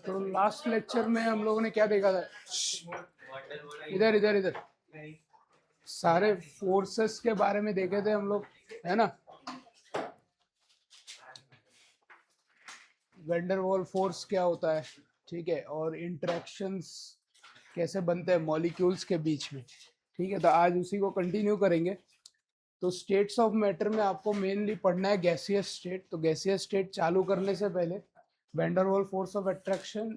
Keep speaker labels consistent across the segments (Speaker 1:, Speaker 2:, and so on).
Speaker 1: तो last lecture में हम लोगों ने क्या देखा था? इधर इधर इधर सारे फोर्सेस के बारे में देखे थे हम लोग, है ना? वैंडरवाल फोर्स क्या होता है, ठीक है, और इंटरेक्शंस कैसे बनते हैं मॉलिक्यूल्स के बीच में, ठीक है। तो आज उसी को कंटिन्यू करेंगे। तो स्टेट्स ऑफ मैटर में आपको मेनली पढ़ना है गैसियस स्टेट। तो गैसियस स्टेट चालू करने से पहले वैंडरवाल फोर्स ऑफ अट्रैक्शन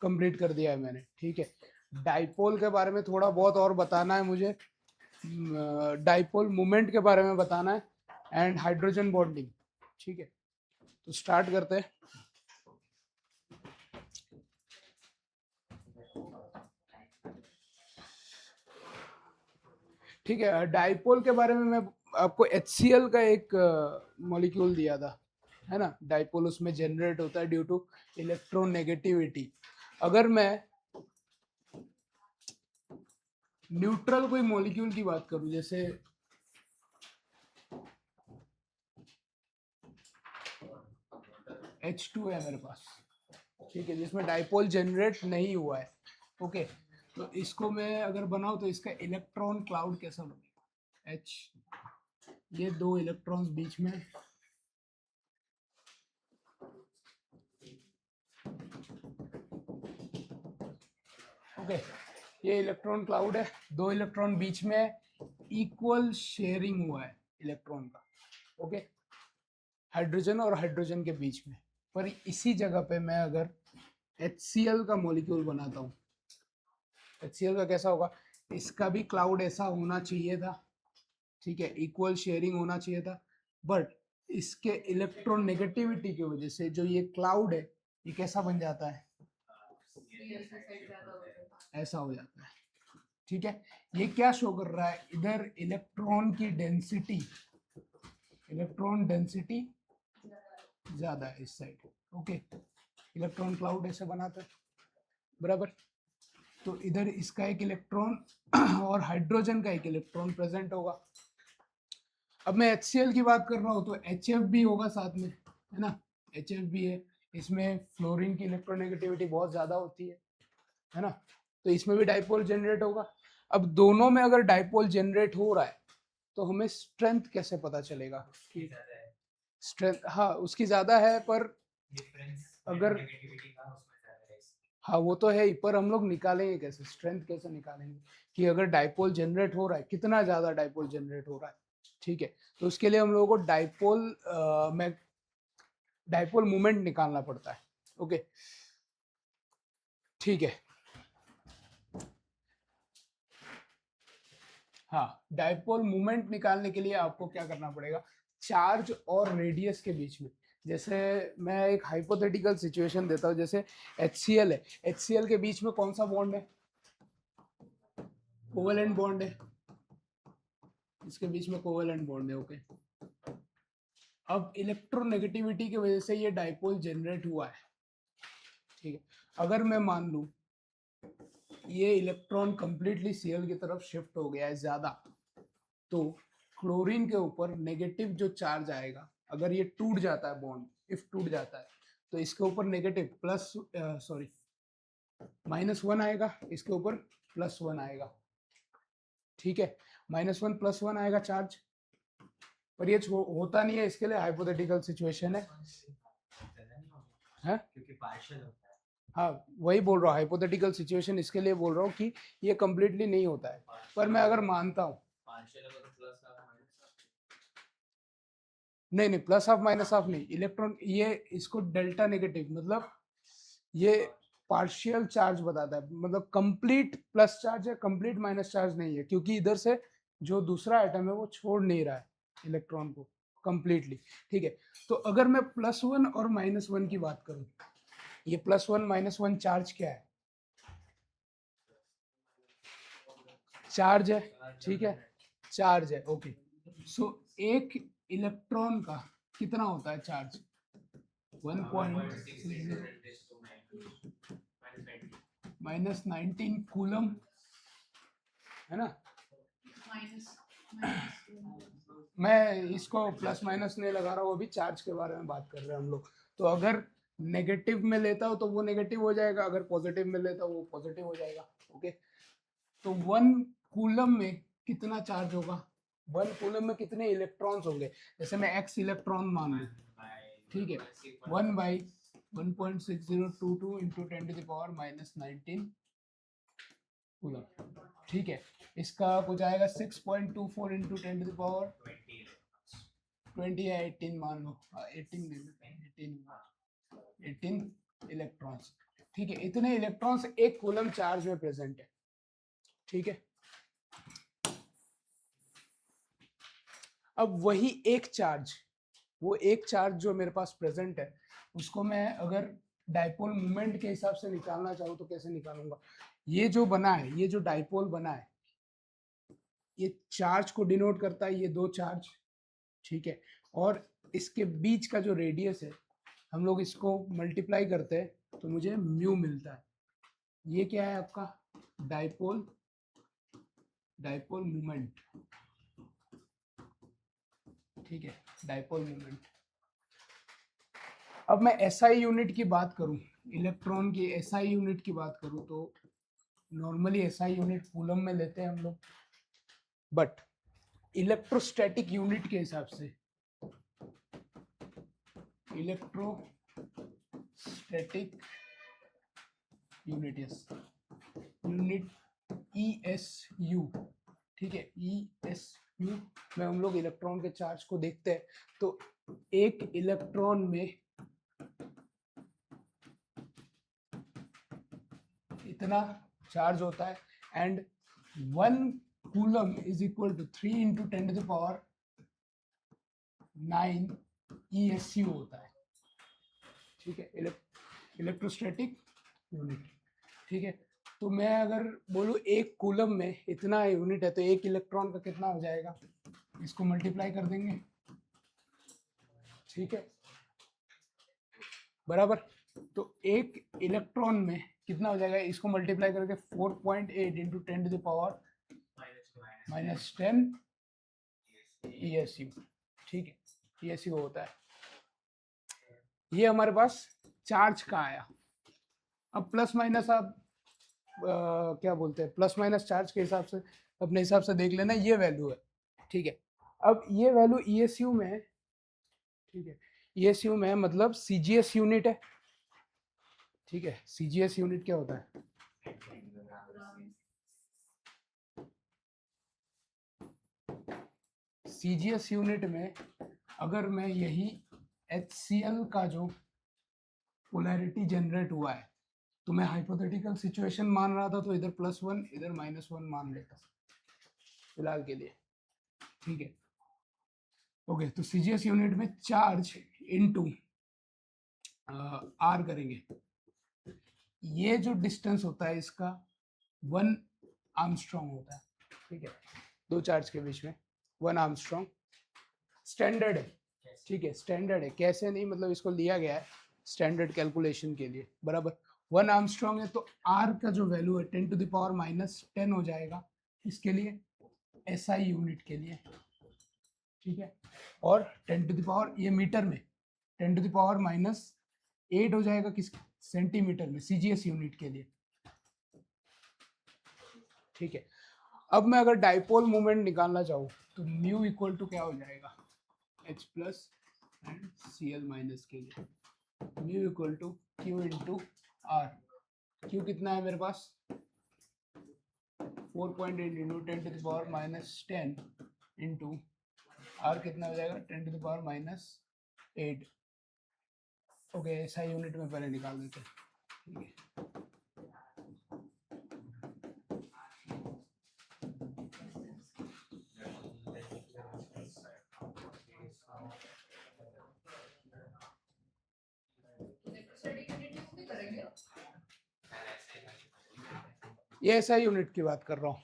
Speaker 1: कंप्लीट कर दिया है मैंने, ठीक है। डाइपोल के बारे में थोड़ा बहुत और बताना है मुझे, डाइपोल मोमेंट के बारे में बताना है, एंड हाइड्रोजन बॉन्डिंग, ठीक है। तो स्टार्ट करते हैं। ठीक है, डाइपोल के बारे में मैं आपको HCl का एक मॉलिक्यूल दिया था, है ना। डाइपोल उसमें जनरेट होता है ड्यू टू इलेक्ट्रोनेगेटिविटी। अगर मैं न्यूट्रल कोई मॉलिक्यूल की बात करूं, जैसे H2 है मेरे पास, ठीक है, जिसमें डाइपोल जनरेट नहीं हुआ है, ओके। तो इसको मैं अगर बनाऊं तो इसका इलेक्ट्रॉन क्लाउड कैसा बनेगा? H, ये दो इलेक्ट्रॉन्स बीच में, ओके। ये इलेक्ट्रॉन क्लाउड है, दो इलेक्ट्रॉन बीच में, इक्वल शेयरिंग हुआ है इलेक्ट्रॉन का, ओके, हाइड्रोजन और हाइड्रोजन के बीच में। पर इसी जगह पे मैं अगर HCl का मॉलिक्यूल बनाता हूँ, HCl का कैसा होगा? इसका भी क्लाउड ऐसा होना चाहिए था, ठीक है, इक्वल शेयरिंग होना चाहिए था, बट इसके इलेक्ट्रोनेगेटिविटी की वजह से जो ये क्लाउड है ये कैसा बन जाता है? ऐसा हो जाता है, ठीक है। ये क्या शो कर रहा है? इधर इलेक्ट्रॉन की डेंसिटी, इलेक्ट्रॉन डेंसिटी ज्यादा है इस साइड, ओके। इलेक्ट्रॉन क्लाउड ऐसे बनाता है, बराबर। तो इधर इसका एक इलेक्ट्रॉन और हाइड्रोजन का एक इलेक्ट्रॉन प्रेजेंट होगा। अब मैं HCl की बात कर रहा हूँ तो HF भी होगा साथ में, है ना। HF भी है, इसमें फ्लोरीन की इलेक्ट्रोनेगेटिविटी बहुत ज्यादा होती है ना। तो इसमें भी डाइपोल जनरेट होगा। अब दोनों में अगर डाइपोल जनरेट हो रहा है तो हमें स्ट्रेंथ कैसे पता चलेगा? स्ट्रेंथ, हाँ उसकी ज्यादा है, पर अगर, हाँ वो तो है ही, पर हम लोग निकालेंगे कैसे स्ट्रेंथ? कैसे निकालेंगे कि अगर डाइपोल जनरेट हो रहा है, कितना ज्यादा डाइपोल जनरेट हो रहा है, ठीक है। तो उसके लिए हम लोगों को डाइपोल मोमेंट निकालना पड़ता है, ओके, ठीक है। हाँ, डाइपोल मोमेंट निकालने के लिए आपको क्या करना पड़ेगा? चार्ज और रेडियस के बीच में, जैसे मैं एक हाइपोथेटिकल सिचुएशन देता हूँ, जैसे HCl है, HCl के बीच में कौन सा बॉन्ड है? कोवेलेंट बॉन्ड है, इसके बीच में कोवेलेंट बॉन्ड है, ओके। अब इलेक्ट्रोनेगेटिविटी की वजह से ये डाइपोल जनरेट हुआ है, ठीक है। अगर मैं मान लूं ये इलेक्ट्रॉन कंप्लीटली Cl की तरफ शिफ्ट हो गया है ज्यादा, तो क्लोरीन के ऊपर नेगेटिव जो चार्ज आएगा, अगर ये टूट जाता है बॉन्ड, इफ टूट जाता है, तो इसके ऊपर नेगेटिव प्लस सॉरी -1 आएगा, इसके ऊपर +1 आएगा, ठीक है। -1 +1 आएगा चार्ज, पर ये होता नहीं है, इसके लिए हाइपोथेटिकल सिचुएशन है, क्योंकि पार्शियल होता है। हाँ वही बोल रहा हूँ, हाइपोथेटिकल सिचुएशन इसके लिए बोल रहा हूँ कि ये कंप्लीटली नहीं होता है, पर मैं अगर मानता हूँ, नहीं नहीं, प्लस हाफ माइनस हाफ नहीं, इलेक्ट्रॉन ये इसको डेल्टा नेगेटिव, मतलब ये पार्शियल चार्ज बताता है, मतलब कंप्लीट प्लस चार्ज है, कंप्लीट माइनस चार्ज नहीं है, क्योंकि इधर से जो दूसरा एटम है वो छोड़ नहीं रहा है इलेक्ट्रॉन को कंप्लीटली, ठीक है। तो अगर मैं +1 और -1 की बात करूं, ये +1 -1 चार्ज क्या है? चार्ज है, ठीक है, चार्ज है, ओके। सो एक इलेक्ट्रॉन का कितना होता है चार्ज? 1 -19 कूलम, है ना। मैं इसको प्लस माइनस नहीं लगा रहा हूँ, अभी चार्ज के बारे में बात कर रहे हैं हम लोग। तो अगर नेगेटिव में लेता हो तो वो नेगेटिव हो जाएगा, अगर पॉजिटिव में लेता हो वो पॉजिटिव हो जाएगा। ओके, तो 1 कूलम में कितना चार्ज होगा, 1 कूलम में कितने इलेक्ट्रॉन्स होंगे, जैसे मैं x इलेक्ट्रॉन मान लूँ, ठीक है, 1/1.6022 इंटू 10⁻⁻19 कूलम, ठीक है। इसका कुछ आएगा 6.24 इंटू 10⁻20 या 18 मान लो, 18 इलेक्ट्रॉन्स, ठीक है। इतने इलेक्ट्रॉन्स एक कूलम चार्ज में प्रेजेंट है, ठीक है। अब वही एक चार्ज, वो एक चार्ज जो मेरे पास प्रेजेंट है, उसको मैं अगर डाइपोल मोमेंट के हिसाब से निकालना चाहूँ तो कैसे निकालूंगा। ये जो बना है, ये जो डाइपोल बना है, ये चार्ज को डिनोट करता है, ये 2 चार्ज, ठीक है। और इसके बीच का जो रेडियस है, हम लोग इसको मल्टीप्लाई करते हैं तो मुझे म्यू मिलता है। ये क्या है आपका डाइपोल मोमेंट, ठीक है, डाइपोल मोमेंट। अब मैं एसआई यूनिट की बात करूं, इलेक्ट्रॉन की एसआई यूनिट की बात करूं तो नॉर्मली एसआई यूनिट कूलम में लेते हैं हम लोग, बट इलेक्ट्रोस्टैटिक यूनिट के हिसाब से, electrostatic unit, yes, unit ESU, ठीक है, ESU में हम लोग इलेक्ट्रॉन के चार्ज को देखते हैं। तो एक इलेक्ट्रॉन में इतना चार्ज होता है, and 1 coulomb is equal to 3 into 10⁻9 ESU होता है, ठीक है, इलेक्ट्रोस्टैटिक यूनिट, ठीक है। तो मैं अगर बोलूँ एक कूलम में इतना यूनिट है तो एक इलेक्ट्रॉन का कितना हो जाएगा, इसको मल्टीप्लाई कर देंगे, ठीक है, बराबर। तो एक इलेक्ट्रॉन में कितना हो जाएगा, इसको मल्टीप्लाई करके 4.8 इंटू 10⁻⁻10 ESU, ठीक है, ESU होता है। ये हमारे पास चार्ज का आया। अब प्लस माइनस आप क्या बोलते हैं, प्लस माइनस चार्ज के हिसाब से अपने हिसाब से देख लेना, ये वैल्यू है, ठीक है। अब ये वैल्यू ESU में है, ठीक है, ESU में है, मतलब CGS यूनिट है, ठीक है। CGS यूनिट क्या होता है, CGS यूनिट में अगर मैं यही HCl का जो पोलैरिटी जनरेट हुआ है, तो मैं हाइपोथेटिकल सिचुएशन मान रहा था तो इधर +1 इधर -1 मान लेता फिलहाल के लिए, ठीक है। ओके, तो CGS यूनिट में चार्ज इनटू R करेंगे, ये जो डिस्टेंस होता है इसका 1 आर्मस्ट्रॉन्ग होता है, ठीक है, 2 चार्ज के बीच में 1 आर्मस्ट्रॉन्ग स्टैंडर्ड है, ठीक है, स्टैंडर्ड है, कैसे नहीं, मतलब इसको लिया गया है स्टैंडर्ड कैलकुलेशन के लिए, बराबर। 1 आर्मस्ट्रॉन्ग है तो R का जो वैल्यू है 10⁻⁻10 हो जाएगा इसके लिए, SI यूनिट के लिए, ठीक है। और 10⁻, ये मीटर में 10⁻⁻8 हो जाएगा किस सेंटीमीटर में, CGS यूनिट के लिए, ठीक है। अब मैं अगर डाइपोल मोमेंट निकालना चाहूँ तो म्यू इक्वल टू क्या हो जाएगा, H plus and Cl minus के लिए, mu equal to Q into R। Q कितना है मेरे पास 4.8 इंटू 10⁻⁻10 इंटू R कितना हो जाएगा 10⁻⁻8। ओके, ऐसा यूनिट में पहले निकाल देते हैं, ठीक है। ये ऐसा यूनिट की बात कर रहा हूँ,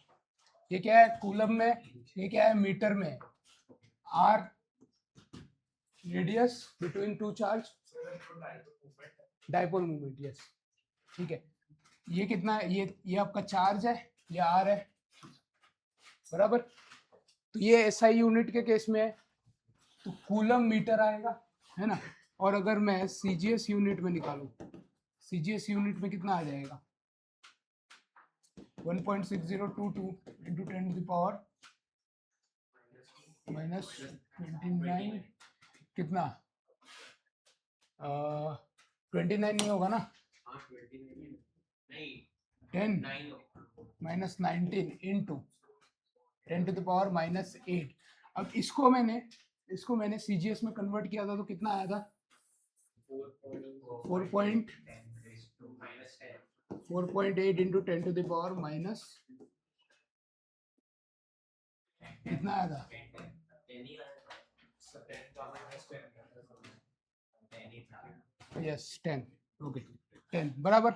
Speaker 1: ये क्या है कूलम में, ये क्या है मीटर में, R radius between 2 charge, dipole moment, yes, ठीक है। ये कितना है, ये आपका चार्ज है, ये R है, बराबर। तो ये SI यूनिट के केस में है तो कूलम मीटर आएगा, है ना, और अगर मैं CGS यूनिट में निकालूं, CGS यूनिट में कितना आ जाएगा 1.6022 इंटू 10 टू द पावर -29 कितना 29 नहीं होगा ना 10 -19 इंटू 10 टू द पावर -8। अब इसको मैंने CGS में कन्वर्ट किया था तो कितना आया था 4.8 into 10 to the power minus कितना आया था यस 10 ओके 10 बराबर।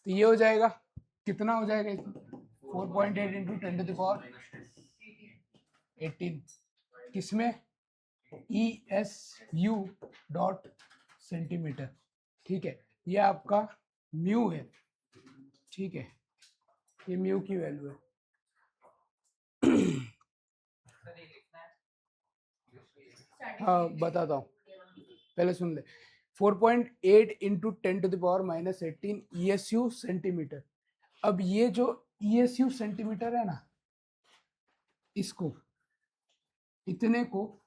Speaker 1: तो ये हो जाएगा कितना हो जाएगा 4.8 इंटू 10 टू द पावर 18 किसमें ESU डॉट सेंटीमीटर। ठीक है ये आपका म्यू है। ठीक है ये म्यू की वैल्यू है। हाँ बताता हूँ पहले सुन ले 4.8 into 10 to the power -18 ESU centimetre. अब ये जो ESU सेंटीमीटर है ना इसको इतने को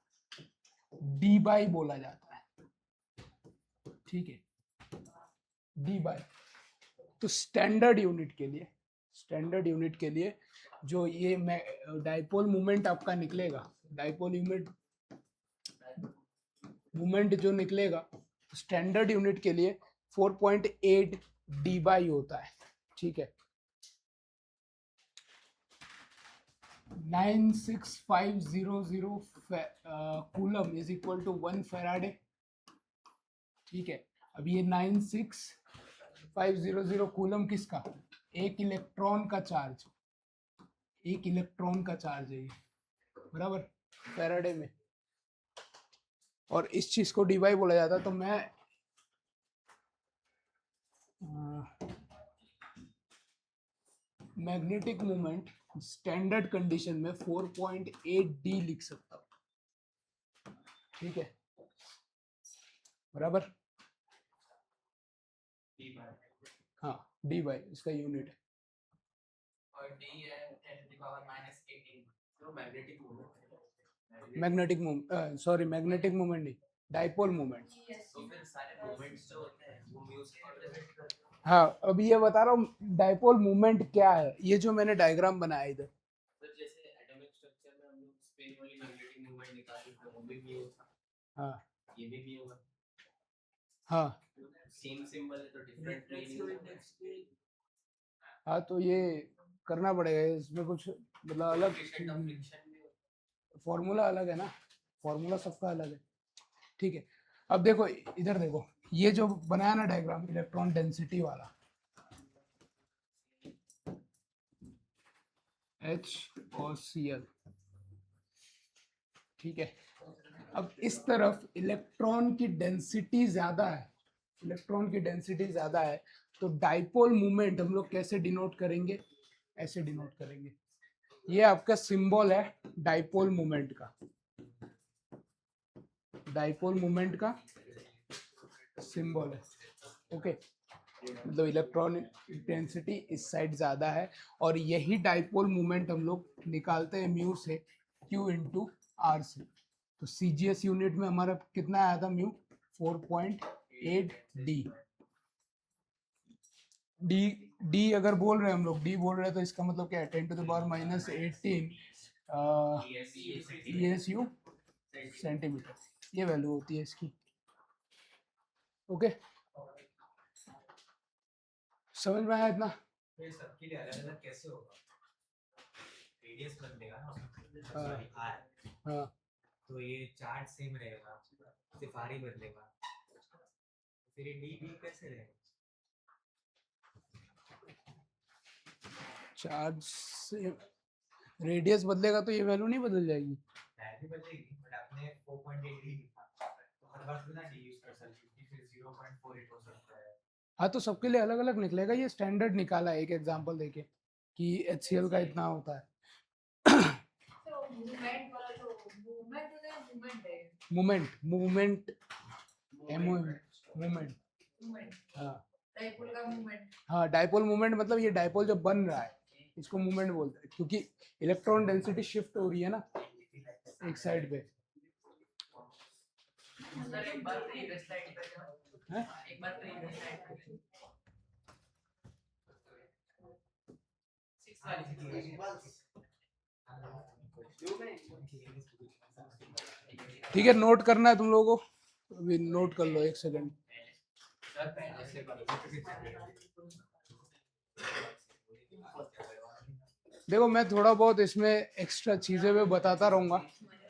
Speaker 1: डी बाई बोला जाता है। ठीक है डी बाई। तो स्टैंडर्ड यूनिट के लिए जो ये डाइपोल मोमेंट आपका निकलेगा डाइपोल मोमेंट जो निकलेगा स्टैंडर्ड यूनिट के लिए 4.8 डी बाई होता है। ठीक है 96500 coulomb is equal to 1 faraday. ठीक है अब ये 96500 कूलम किसका एक इलेक्ट्रॉन का चार्ज है ये बराबर फैराडे में। और इस चीज को डी बाई बोला जाता है। तो मैं मैग्नेटिक मोमेंट स्टैंडर्ड कंडीशन में 4.8 डी लिख सकता हूँ। ठीक है बराबर हाँ डी बाई इसका यूनिट है
Speaker 2: और डी है 10 टू द पावर -18 तो मैग्नेटिक
Speaker 1: मोमेंट नहीं डाइपोल मोमेंट।
Speaker 2: तो फिर सारे मोमेंट्स जो होते हैं वो म्यू से रिलेटेड होते हैं।
Speaker 1: हाँ अभी ये बता रहा हूँ डाइपोल मोमेंट क्या है। ये जो मैंने डायग्राम बनाया इधर
Speaker 2: तो जैसे एटॉमिक स्ट्रक्चर में हम लोग स्पिन वाली मैग्नेटिक मोमेंट निकालते हैं वो भी म्यू था।
Speaker 1: हाँ
Speaker 2: ये भी म्यू है।
Speaker 1: हाँ
Speaker 2: सेम सिंबल है तो डिफरेंट मीनिंग।
Speaker 1: हाँ तो ये करना पड़ेगा इसमें कुछ मतलब अलग फॉर्मूला अलग है ना फॉर्मूला सबका अलग है। ठीक है अब देखो इधर देखो ये जो बनाया ना डायग्राम इलेक्ट्रॉन डेंसिटी वाला H और Cl। ठीक है अब इस तरफ इलेक्ट्रॉन की डेंसिटी ज्यादा है तो डाइपोल मोमेंट हम लोग कैसे डिनोट करेंगे ऐसे डिनोट करेंगे। ये आपका सिंबल है डाइपोल मोमेंट का सिंबल है। ओके मतलब इलेक्ट्रॉन डेंसिटी इस साइड ज्यादा है और यही डाइपोल मोमेंट हम लोग निकालते हैं म्यू से Q इंटू आर से। तो CGS यूनिट में हमारा कितना आया था म्यू 4.8 डी अगर बोल रहे हैं हम लोग डी बोल रहे हैं तो इसका मतलब क्या है 10 to the power -18 ESU centimetre ये वैल्यू होती है इसकी। ओके समझ में आया इतना।
Speaker 2: ये सबके लिए अलग-अलग कैसे होगा रेडियस बदलेगा ना
Speaker 1: हाँ हाँ
Speaker 2: तो ये चार्ज सेम रहेगा सिर्फ आर ही बदलेगा फिर ये डी कैसे रहेगा
Speaker 1: चार्ज से रेडियस बदलेगा तो ये वैल्यू नहीं बदल जाएगी
Speaker 2: वैल्यू बदलेगी बट आपने 4.8 डी लिखा तो हर बार बिना डी यूज कर सकते फिर 0.48 हो सकता है।
Speaker 1: हाँ तो सबके लिए अलग अलग निकलेगा। ये स्टैंडर्ड निकाला है एक एग्जांपल देके कि HCl का इतना होता है।
Speaker 3: तो मूवमेंट वाला जो मूवमेंट है
Speaker 1: मोमेंट मूवमेंट मूवमेंट हाँ
Speaker 3: डाइपोल का मूवमेंट
Speaker 1: हाँ डाइपोल मूवमेंट मतलब ये डाइपोल जो बन रहा है इसको मूवमेंट बोलते हैं क्योंकि इलेक्ट्रॉन डेंसिटी शिफ्ट हो रही है ना एक साइड पे
Speaker 3: सर एक बार प्रीवियस स्लाइड पे जाओ
Speaker 1: हैं?
Speaker 3: एक बार प्रीवियस स्लाइड पे 6 वाली
Speaker 1: ठीक है नोट करना है तुम लोगों को अभी नोट कर लो 1 सेकंड
Speaker 3: सर पहले से
Speaker 1: देखो मैं थोड़ा बहुत इसमें एक्स्ट्रा चीजें मैं बताता रहूंगा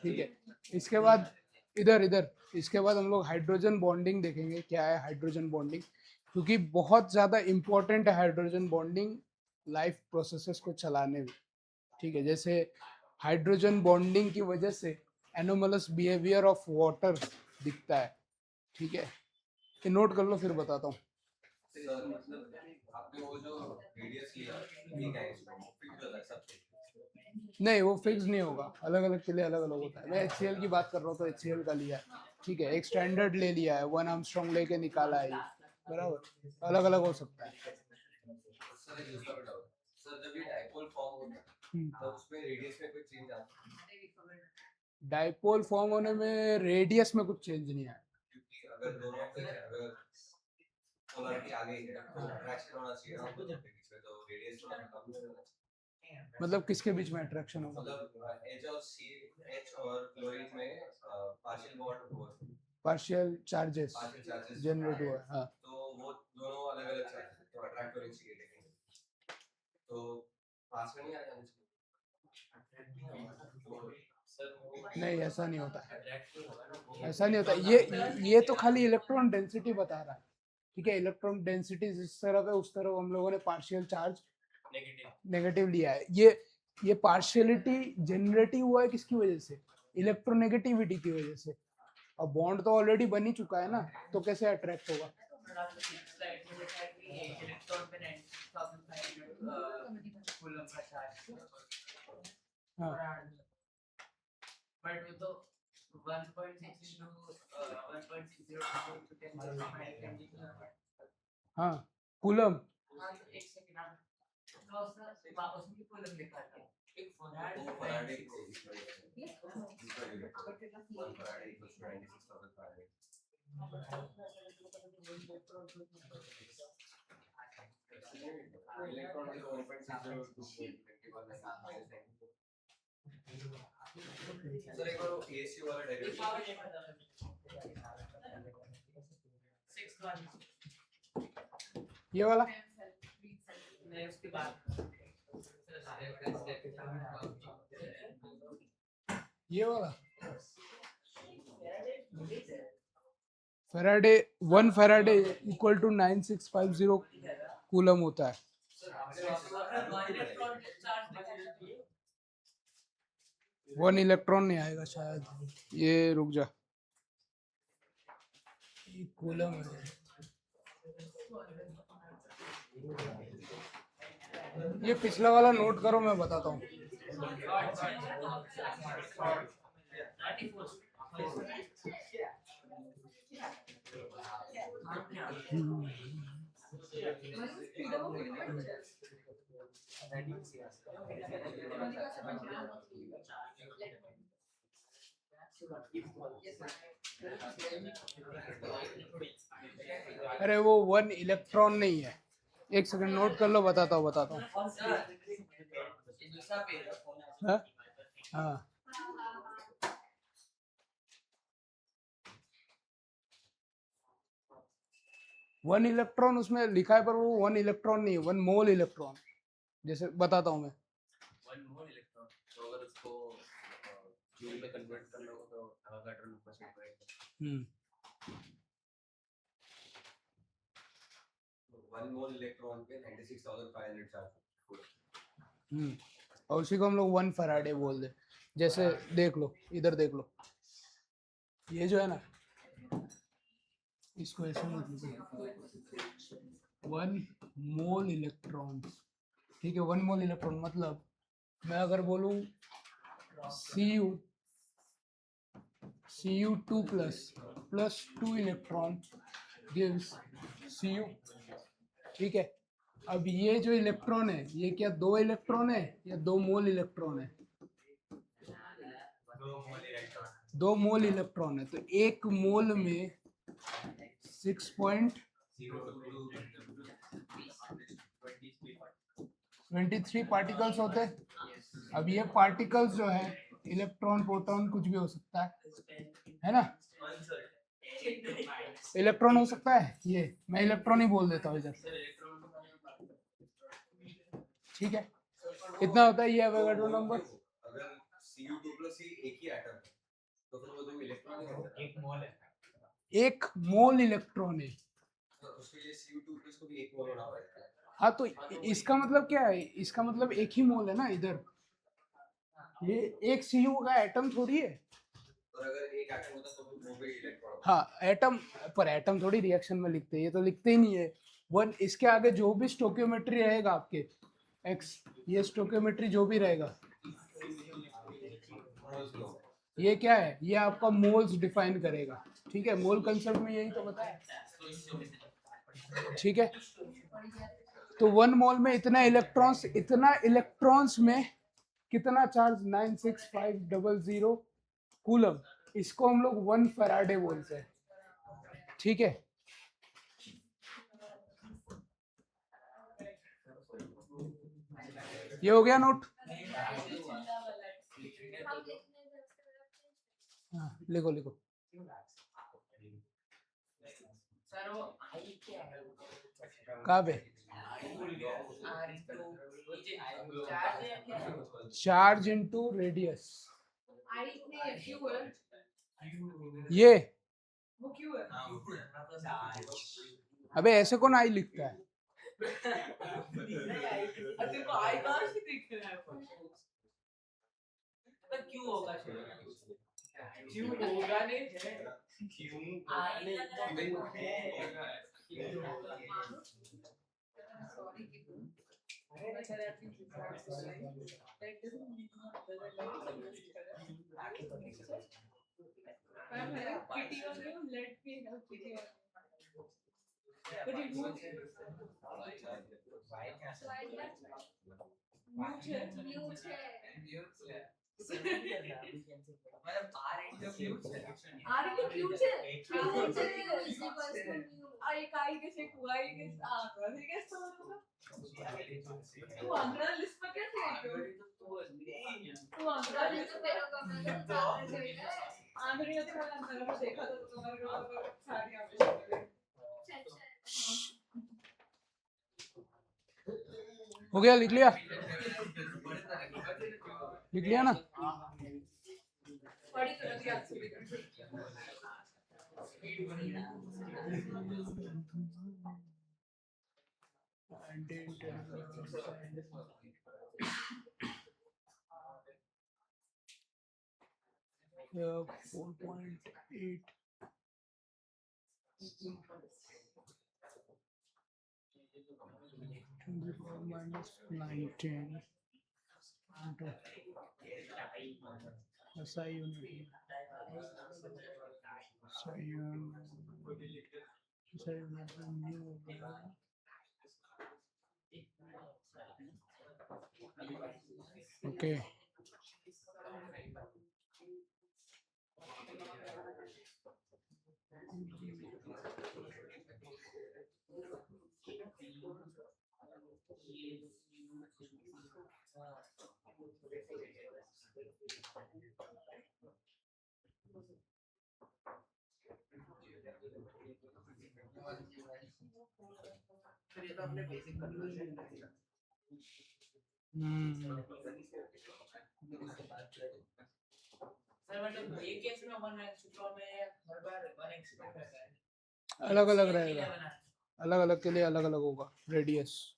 Speaker 1: ठीक है इसके बाद इधर इधर इसके बाद हम लोग हाइड्रोजन बॉन्डिंग देखेंगे क्या है हाइड्रोजन बॉन्डिंग क्योंकि बहुत ज़्यादा इम्पोर्टेंट है हाइड्रोजन बॉन्डिंग लाइफ प्रोसेसेस को चलाने में ठीक है जैसे हाइड्रोजन बॉन्डिंग की वजह से एनोमलस बिहेवियर ऑफ वाटर दिखता है ठीक है ये नोट कर लो फिर बताता हूँ
Speaker 4: सर मतलब आपने वो जो रेडियस लिया ये क्या है इसको फिक्स होता है सब
Speaker 1: नहीं वो फिक्स नहीं होगा अलग अलग के लिए अलग अलग होता है मैं HCl की बात कर रहा हूँ तो HCl का लिया है ठीक है एक स्टैंडर्ड ले लिया है 1 आर्मस्ट्रांग लेके निकाला है ये बराबर अलग अलग हो सकता है
Speaker 4: सर एक दूसरा डाउट सर जब ये डाइपोल फॉर्म होता है तब उसमें रेडियस में कोई चेंज आता है
Speaker 1: डाइपोल फॉर्म होने में रेडियस में कुछ चेंज नहीं आया
Speaker 4: क्योंकि अगर दोनों के अगर पोलैरिटी आ गई है तो अट्रैक्शन होना चाहिए ना दोनों के बीच में तो रेडियस थोड़ा कम होना चाहिए
Speaker 1: मतलब किसके बीच में अट्रैक्शन होगा
Speaker 4: मतलब H और क्लोरीन में पार्शियल बॉन्ड हो
Speaker 1: partial charges
Speaker 4: partial charges
Speaker 1: generate हुआ है हाँ
Speaker 4: तो वो दोनों अलग अलग चार्जेस तो अट्रैक्ट होने चाहिए लेकिन तो पास में नहीं आ जाना चाहिए
Speaker 1: नहीं ऐसा नहीं होता ऐसा नहीं होता ये तो खाली इलेक्ट्रॉन डेंसिटी बता रहा है ठीक है इलेक्ट्रॉन डेंसिटी जिस तरफ है उस तरफ हम लोगों ने पार्शियल चार्ज नेगेटिव लिया है ये पार्शियलिटी जनरेटिव हुआ है किसकी वजह से इलेक्ट्रोनेगेटिविटी की वजह से और बॉन्ड तो ऑलरेडी बन ही चुका है ना तो कैसे अट्रैक्ट होगा
Speaker 3: स्लाइड में लिखा है कि इलेक्ट्रॉन पे 9,500 कूलम का चार्ज
Speaker 1: हाँ
Speaker 3: बट वो तो 1.6 into 1.60 to 10
Speaker 1: हाँ कूलम
Speaker 3: हाँ तो एक सेकंड आप तो उसने वापस में कूलम लिखा था एक
Speaker 4: तो फराडे को one faraday equals to 96,000 faraday electron के 1.60 के बाद सर एक बार एसी वाला डेरिवेटिव
Speaker 1: ये वाला
Speaker 3: नहीं उसके बाद
Speaker 1: ये वाला faraday 1 faraday equal to 9650 coulomb होता है वन इलेक्ट्रॉन नहीं आएगा शायद ये रुक जा ये कूलम है ये पिछला वाला नोट करो मैं बताता हूँ अरे वो 1 इलेक्ट्रॉन नहीं है एक सेकंड नोट कर लो बताता हूँ हाँ हाँ 1 इलेक्ट्रॉन उसमें लिखा है पर वो 1 इलेक्ट्रॉन नहीं है 1 मोल इलेक्ट्रॉन जैसे बताता हूँ मैं
Speaker 4: 1 मोल इलेक्ट्रॉन तो अगर उसको जूल में कन्वर्ट करना हो तो एवोगाड्रो नंबर से
Speaker 1: हम्म
Speaker 4: 1 मोल इलेक्ट्रॉन पे 96,500 चार्ज
Speaker 1: और उसी को हम लोग 1 फैराडे बोल दे जैसे देख लो इधर देख लो ये जो है ना इसको ऐसे मत लिखो 1 मोल इलेक्ट्रॉन ठीक है 1 मोल इलेक्ट्रॉन मतलब मैं अगर बोलूं Cu Cu2 plus 2 electron gives Cu। ठीक है, अब ये जो इलेक्ट्रॉन है ये क्या 2 इलेक्ट्रॉन है या 2 मोल इलेक्ट्रॉन है? 2 मोल इलेक्ट्रॉन है, तो एक मोल में 6.23 पार्टिकल्स होते हैं। अब ये पार्टिकल्स जो है इलेक्ट्रॉन प्रोटॉन कुछ भी हो सकता है ना? इलेक्ट्रॉन हो सकता है, ये मैं इलेक्ट्रॉन ही बोल देता हूँ इधर। ठीक है, इतना होता है ये एवोगाड्रो नंबर।
Speaker 4: अगर Cu2 प्लस एक ही एटम है तो फिर वो जो इलेक्ट्रॉन है
Speaker 2: एक मोल है।
Speaker 1: 1 मोल इलेक्ट्रॉन है,
Speaker 4: तो उसको ये Cu2 प्लस को भी एक मोल होना पड़ेगा।
Speaker 1: हाँ तो इसका मतलब क्या है? इसका मतलब एक ही मोल है ना इधर, ये एक Cu का एटम थोड़ी है।
Speaker 4: और अगर एक एटम होता तो वो भी इलेक्ट्रॉन।
Speaker 1: हाँ एटम, पर एटम थोड़ी रिएक्शन में लिखते हैं, ये तो लिखते ही नहीं है। वन इसके आगे जो भी स्टोकियोमेट्री रहेगा आपके x, ये स्टोकियोमेट्री जो भी रहेगा ये क्या है? ये आपका मोल्स डिफाइन करेगा। ठीक है, मोल कंसेप्ट में यही तो बताया। ठीक है, तो 1 मोल में इतना इलेक्ट्रॉन्स में कितना चार्ज? 96500 कूलम। इसको हम लोग 1 फैराडे बोलते हैं। ठीक है, ये हो गया नोट? हाँ लिखो लिखो।
Speaker 3: सर वो आई क्या है?
Speaker 1: कहाँ पे?
Speaker 3: चार्ज है क्या?
Speaker 1: Charge into radius.
Speaker 3: आई नहीं क्यों है?
Speaker 1: ये
Speaker 3: वो क्यों है?
Speaker 1: अबे ऐसे कौन आई लिखता है?
Speaker 3: तेरे को आई कहाँ से दिख रहा है? पर क्यों होगा? क्यों होगा नहीं? आई
Speaker 1: हो गया? लिख लिया? लिख लिया ना? Yeah, 4.8. 24 minus 19 into SI unit. SI unit new. Okay.
Speaker 3: ये तो हमने बेसिक कन्वर्जन सर मतलब ये केस में 1 एक्स में हर बार 1 एक्सपेक्ट करता है।
Speaker 1: अलग अलग रहेगा, अलग अलग के लिए अलग अलग होगा रेडियस।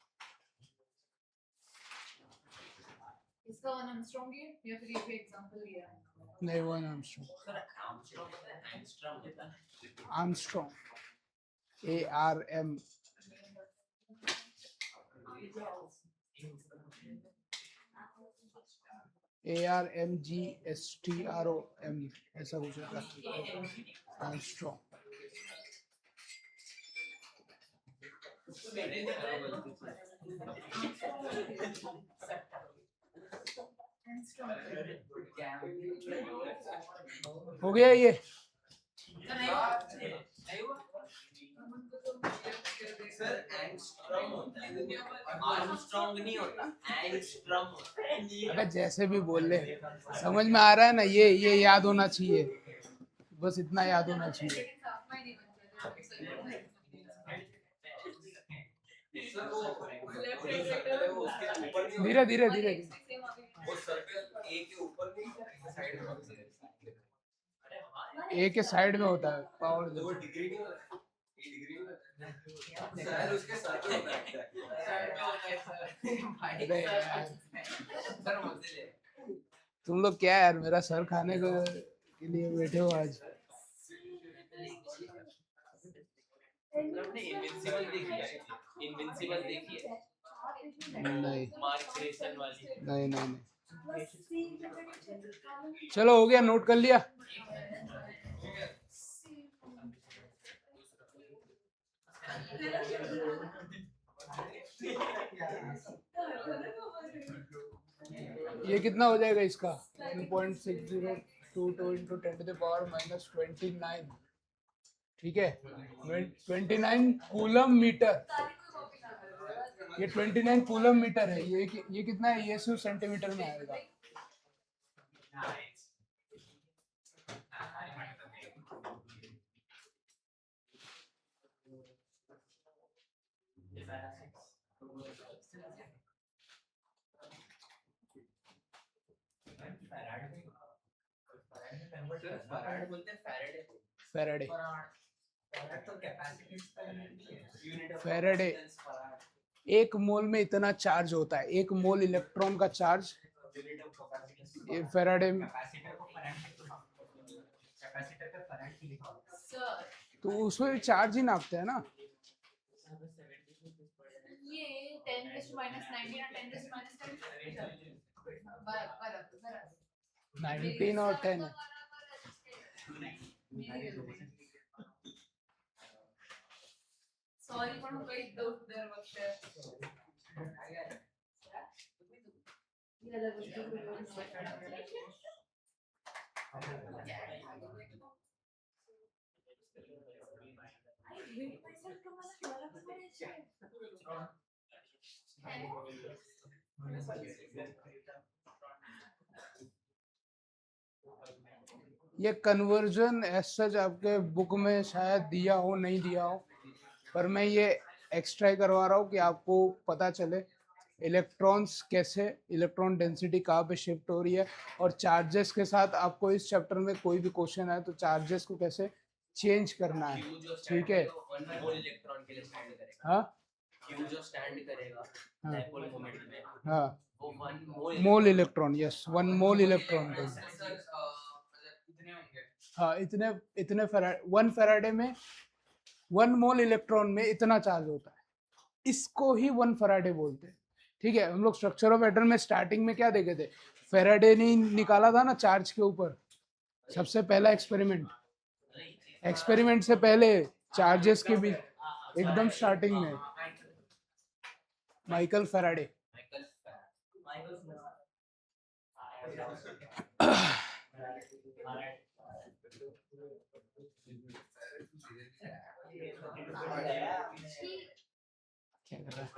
Speaker 5: इसका 1 एंगस्ट्रॉम है या फिर ये भी एग्जांपल लिया है?
Speaker 1: नहीं 1 आर्मस्ट्रॉन्ग।
Speaker 3: सर एंगस्ट्रॉम होता है।
Speaker 1: Armstrong ARM। ARMGSTROM ऐसा कुछ होता है एंगस्ट्रॉम। हो गया ये?
Speaker 4: सर एंगस्ट्रॉम होता है, आर्मस्ट्रॉन्ग नहीं होता, एंगस्ट्रॉम होता है।
Speaker 1: अबे जैसे भी बोल ले, समझ में आ रहा है ना? ये याद होना चाहिए, बस इतना याद होना चाहिए।
Speaker 4: सर वो उसके ऊपर नहीं
Speaker 1: धीरे
Speaker 4: होता,
Speaker 1: धीरे धीरे
Speaker 4: वो सर्कल ए के ऊपर नहीं साइड में होता है।
Speaker 1: ए के साइड में होता है पावर।
Speaker 4: तो वो डिग्री नहीं होता, ए डिग्री में सर उसके सर्कल होता है।
Speaker 1: अरे यार तुम लोग क्या यार मेरा सर खाने के लिए बैठे हो आज?
Speaker 6: आपने इनविंसिबल देखी है? इनविंसिबल देखी है?
Speaker 1: नहीं
Speaker 6: मार्क रेसन वाली।
Speaker 1: नहीं नहीं नहीं। चलो हो गया, नोट कर लिया। ये कितना हो जाएगा इसका? 1.6022 into 10 to the power minus 29, ठीक है? 29 कूलम मीटर। ये 29 कूलम मीटर है। ये कितना है? ये सेंटीमीटर में आएगा।
Speaker 6: फैराडे बोलते हैं, फैराडे।
Speaker 1: फैराडे।
Speaker 2: तो कैपेसिटेंस का यूनिट नहीं है।
Speaker 6: Unit of
Speaker 1: Faraday. एक मोल में इतना चार्ज होता है, एक मोल इलेक्ट्रॉन का चार्ज।
Speaker 6: Unit of capacitance.
Speaker 1: ये फैराडे में
Speaker 2: कैपेसिटर को करंट कैपेसिटर का करंट लिखा होता है।
Speaker 5: Sir,
Speaker 1: तो उसमें चार्ज ही नापते हैं ना।
Speaker 5: ये 10 minus 19 और 10 minus 10 बराबर
Speaker 1: 19 और 10 है।
Speaker 5: सॉरी पण काही दोष दर वक्त
Speaker 1: ये कन्वर्जन एज सच आपके बुक में शायद दिया हो, नहीं दिया हो, पर मैं ये एक्स्ट्रा करवा रहा हूँ कि आपको पता चले इलेक्ट्रॉन्स कैसे, इलेक्ट्रॉन डेंसिटी कहाँ पे शिफ्ट हो रही है, और चार्जेस के साथ आपको इस चैप्टर में कोई भी क्वेश्चन आए तो चार्जेस को कैसे चेंज करना है, ठीक है?
Speaker 6: मोल इलेक्ट्रॉन के लिए स्टैंड करेगा।
Speaker 1: हाँ
Speaker 6: क्यू जो स्टैंड करेगा
Speaker 1: हाँ
Speaker 6: डायपोल मोमेंट में,
Speaker 1: हाँ,
Speaker 6: वो 1
Speaker 1: मोल इलेक्ट्रॉन, यस 1 मोल इलेक्ट्रॉन का।
Speaker 2: इतने होंगे।
Speaker 1: हाँ इतने फैराडे, 1 फैराडे में 1 मोल इलेक्ट्रॉन में इतना चार्ज होता है, इसको ही 1 फैराडे बोलते हैं, ठीक है? हम लोग स्ट्रक्चर ऑफ एटम में स्टार्टिंग में क्या देखे थे? फैराडे ने निकाला था ना चार्ज के ऊपर, सबसे पहला एक्सपेरिमेंट से पहले चार्जेस के बीच एकदम स्टार्टिंग में माइकल फैराडे। क्या कर रहा है?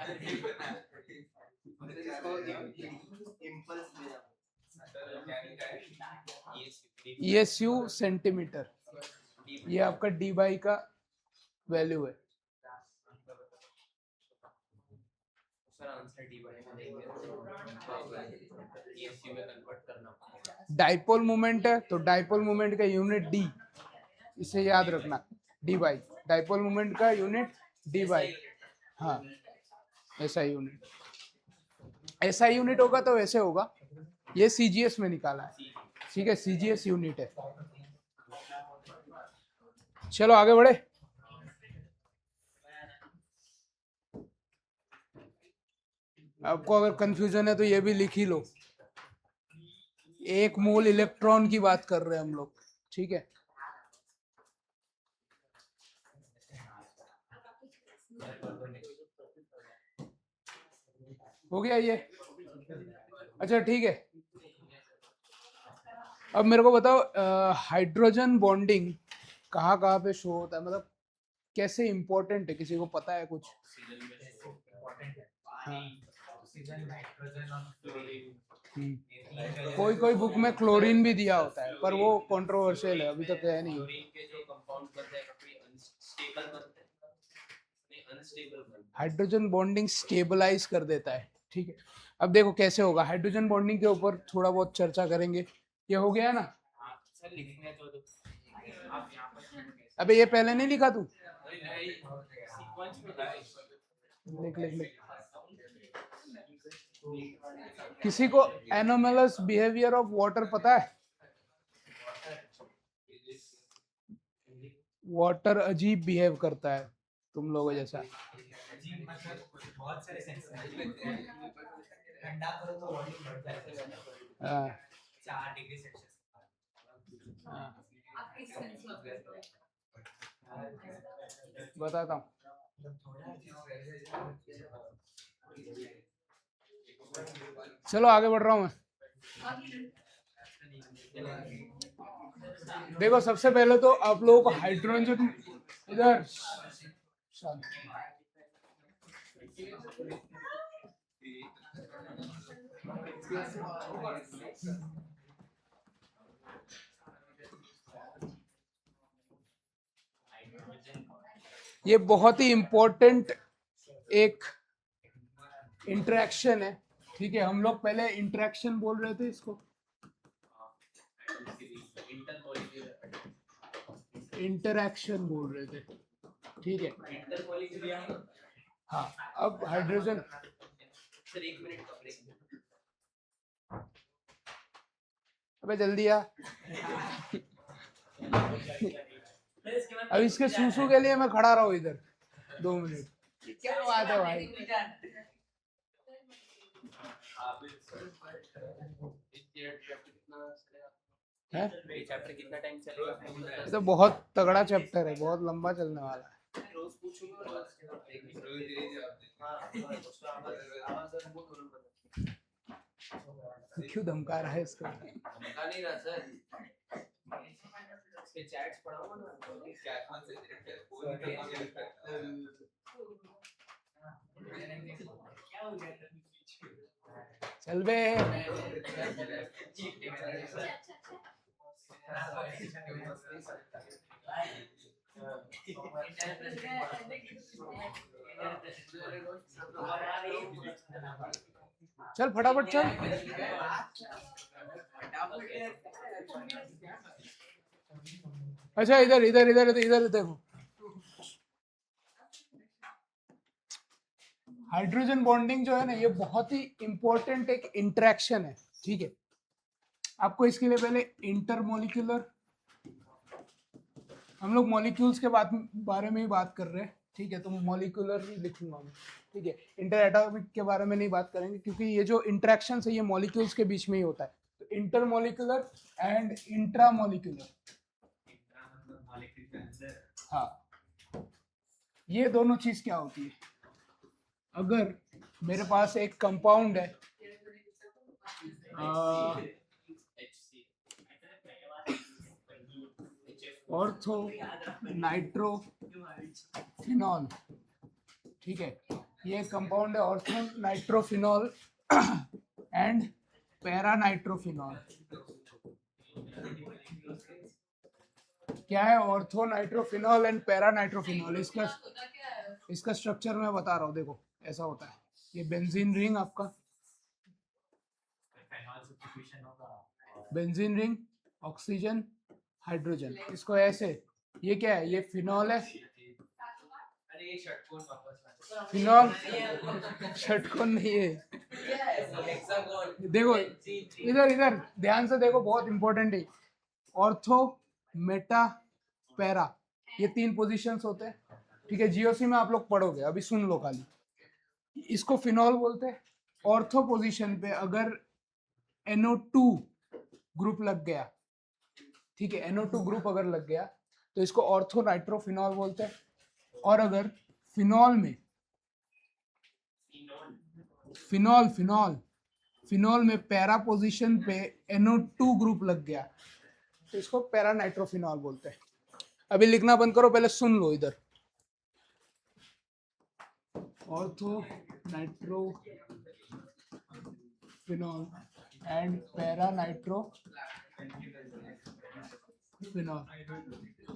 Speaker 1: ESU सेंटीमीटर, ये आपका डी बाई का वैल्यू है।
Speaker 6: सर आंसर डी बाई में देंगे, ईएसयू में कन्वर्ट करना पड़ेगा।
Speaker 1: डाइपोल मोमेंट है तो डाइपोल मोमेंट का यूनिट डी, इसे याद रखना, डी बाई। डाइपोल मोमेंट का यूनिट डी बाई, हाँ ऐसा यूनिट, ऐसा यूनिट होगा तो वैसे होगा। ये सीजीएस में निकाला है, ठीक है? सीजीएस यूनिट है। चलो आगे बढ़े। आपको अगर कंफ्यूजन है तो ये भी लिख ही लो। 1 मोल इलेक्ट्रॉन की बात कर रहे हैं हम लोग, ठीक है। हो गया ये? अच्छा ठीक है, अब मेरे को बताओ हाइड्रोजन बॉन्डिंग कहाँ कहाँ पे शो होता है, मतलब कैसे इम्पोर्टेंट है, किसी को पता है कुछ?
Speaker 2: इम्पोर्टेंट है
Speaker 1: हाँ।
Speaker 2: ऑक्सीजन, नाइट्रोजन और फ्लोरीन।
Speaker 1: कोई कोई बुक में क्लोरीन भी दिया होता है, पर वो कंट्रोवर्शियल है, अभी तक है नहीं।
Speaker 6: क्लोरीन के जो कंपाउंड बनते हैं काफी अनस्टेबल बनते हैं, नहीं अनस्टेबल बनते हैं।
Speaker 1: हाइड्रोजन बॉन्डिंग स्टेबलाइज कर देता है, ठीक है। अब देखो कैसे होगा, हाइड्रोजन बॉन्डिंग के ऊपर थोड़ा बहुत चर्चा करेंगे। ये हो गया ना?
Speaker 6: हाँ सर, लिखने तो दो आप यहाँ पर
Speaker 1: अबे ये पहले नहीं लिखा तू?
Speaker 6: सीक्वेंस में था इस पर।
Speaker 1: लिख लिख लिख। किसी को एनोमलस बिहेवियर ऑफ वाटर पता है? वाटर अजीब बिहेव करता है तुम लोगों जैसा।
Speaker 2: अजीब मतलब बहुत सारे सेंस हैं। ठंडा करो तो वॉल्यूम बढ़ जाता है।
Speaker 1: हाँ
Speaker 2: 4 डिग्री सेल्सियस।
Speaker 1: हाँ,
Speaker 5: आपकी सेंस
Speaker 1: बताता हूँ। चलो आगे बढ़ रहा हूँ मैं। देखो सबसे पहले तो आप लोगों को हाइड्रोजन इधर ये बहुत ही इम्पोर्टेंट एक इंटरेक्शन है, ठीक है। हम लोग पहले इंटरेक्शन बोल रहे थे इसको, इंटरेक्शन बोल रहे थे, ठीक है। हाँ अब हाइड्रोजन,
Speaker 6: सर 1 मिनट का ब्रेक।
Speaker 1: अबे जल्दी आ। अब इसके सूसू के लिए मैं खड़ा रहा हूँ इधर 2 मिनट। क्या बात है भाई? है
Speaker 6: ये चैप्टर कितना टाइम चलेगा?
Speaker 1: ये तो बहुत तगड़ा चैप्टर है, बहुत लंबा चलने वाला है।
Speaker 6: रोज पूछूंगा
Speaker 1: क्यों धमका रहा है इसको?
Speaker 6: धमका नहीं रहा सर, इसके चैट्स पढ़ाऊंगा ना।
Speaker 1: चल बे। चल फटाफट चल। अच्छा इधर इधर इधर इधर देखो, हाइड्रोजन बॉन्डिंग जो है ना, ये बहुत ही इंपॉर्टेंट एक इंटरेक्शन है, ठीक है। आपको इसके लिए पहले इंटरमोलिक्यूलर, हम लोग मॉलिक्यूल्स के बारे में ही बात कर रहे हैं, ठीक है। तो मॉलिक्यूलर लिखूंगा मैं, ठीक है। इंटर एटॉमिक के बारे में नहीं बात करेंगे, क्योंकि ये जो इंटरेक्शन है ये मॉलिक्यूल्स के बीच में ही होता है। तो इंटरमोलिक्यूलर एंड इंट्रामोलिक्यूलर, हाँ, ये दोनों चीज क्या होती है? अगर मेरे पास एक कंपाउंड है, ऑर्थो नाइट्रोफिनॉल, ठीक है। ये कंपाउंड है ortho nitrophenol and para nitrophenol. क्या है ortho nitrophenol and para nitrophenol? इसका स्ट्रक्चर मैं बता रहा हूँ, देखो ऐसा होता है। ये बेंजीन रिंग, आपका बेंजीन रिंग, ऑक्सीजन हाइड्रोजन, इसको ऐसे, ये क्या है? ये फिनॉल है।
Speaker 6: अरे ये षटकोण वापस
Speaker 1: फिनॉल षटकोण नहीं है।
Speaker 6: हेक्सागोन।
Speaker 1: देखो इधर इधर ध्यान से देखो, बहुत इंपॉर्टेंट है। ऑर्थो, मेटा, पैरा, ये 3 पोजीशंस होते हैं, ठीक है। जीओसी में आप लोग पढ़ोगे, अभी सुन लो खाली। इसको फिनॉल बोलते हैं। ऑर्थो पोजीशन पे अगर NO2 ग्रुप लग गया, ठीक है, NO2 ग्रुप अगर लग गया तो इसको ऑर्थो नाइट्रोफिनॉल बोलते हैं। और अगर फिनॉल में फिनॉल में पैरा पोजीशन पे NO2 ग्रुप लग गया तो इसको पैरा नाइट्रोफिनॉल बोलते हैं। अभी लिखना बंद करो, पहले सुन लो इधर, ortho nitrophenol and para nitrophenol,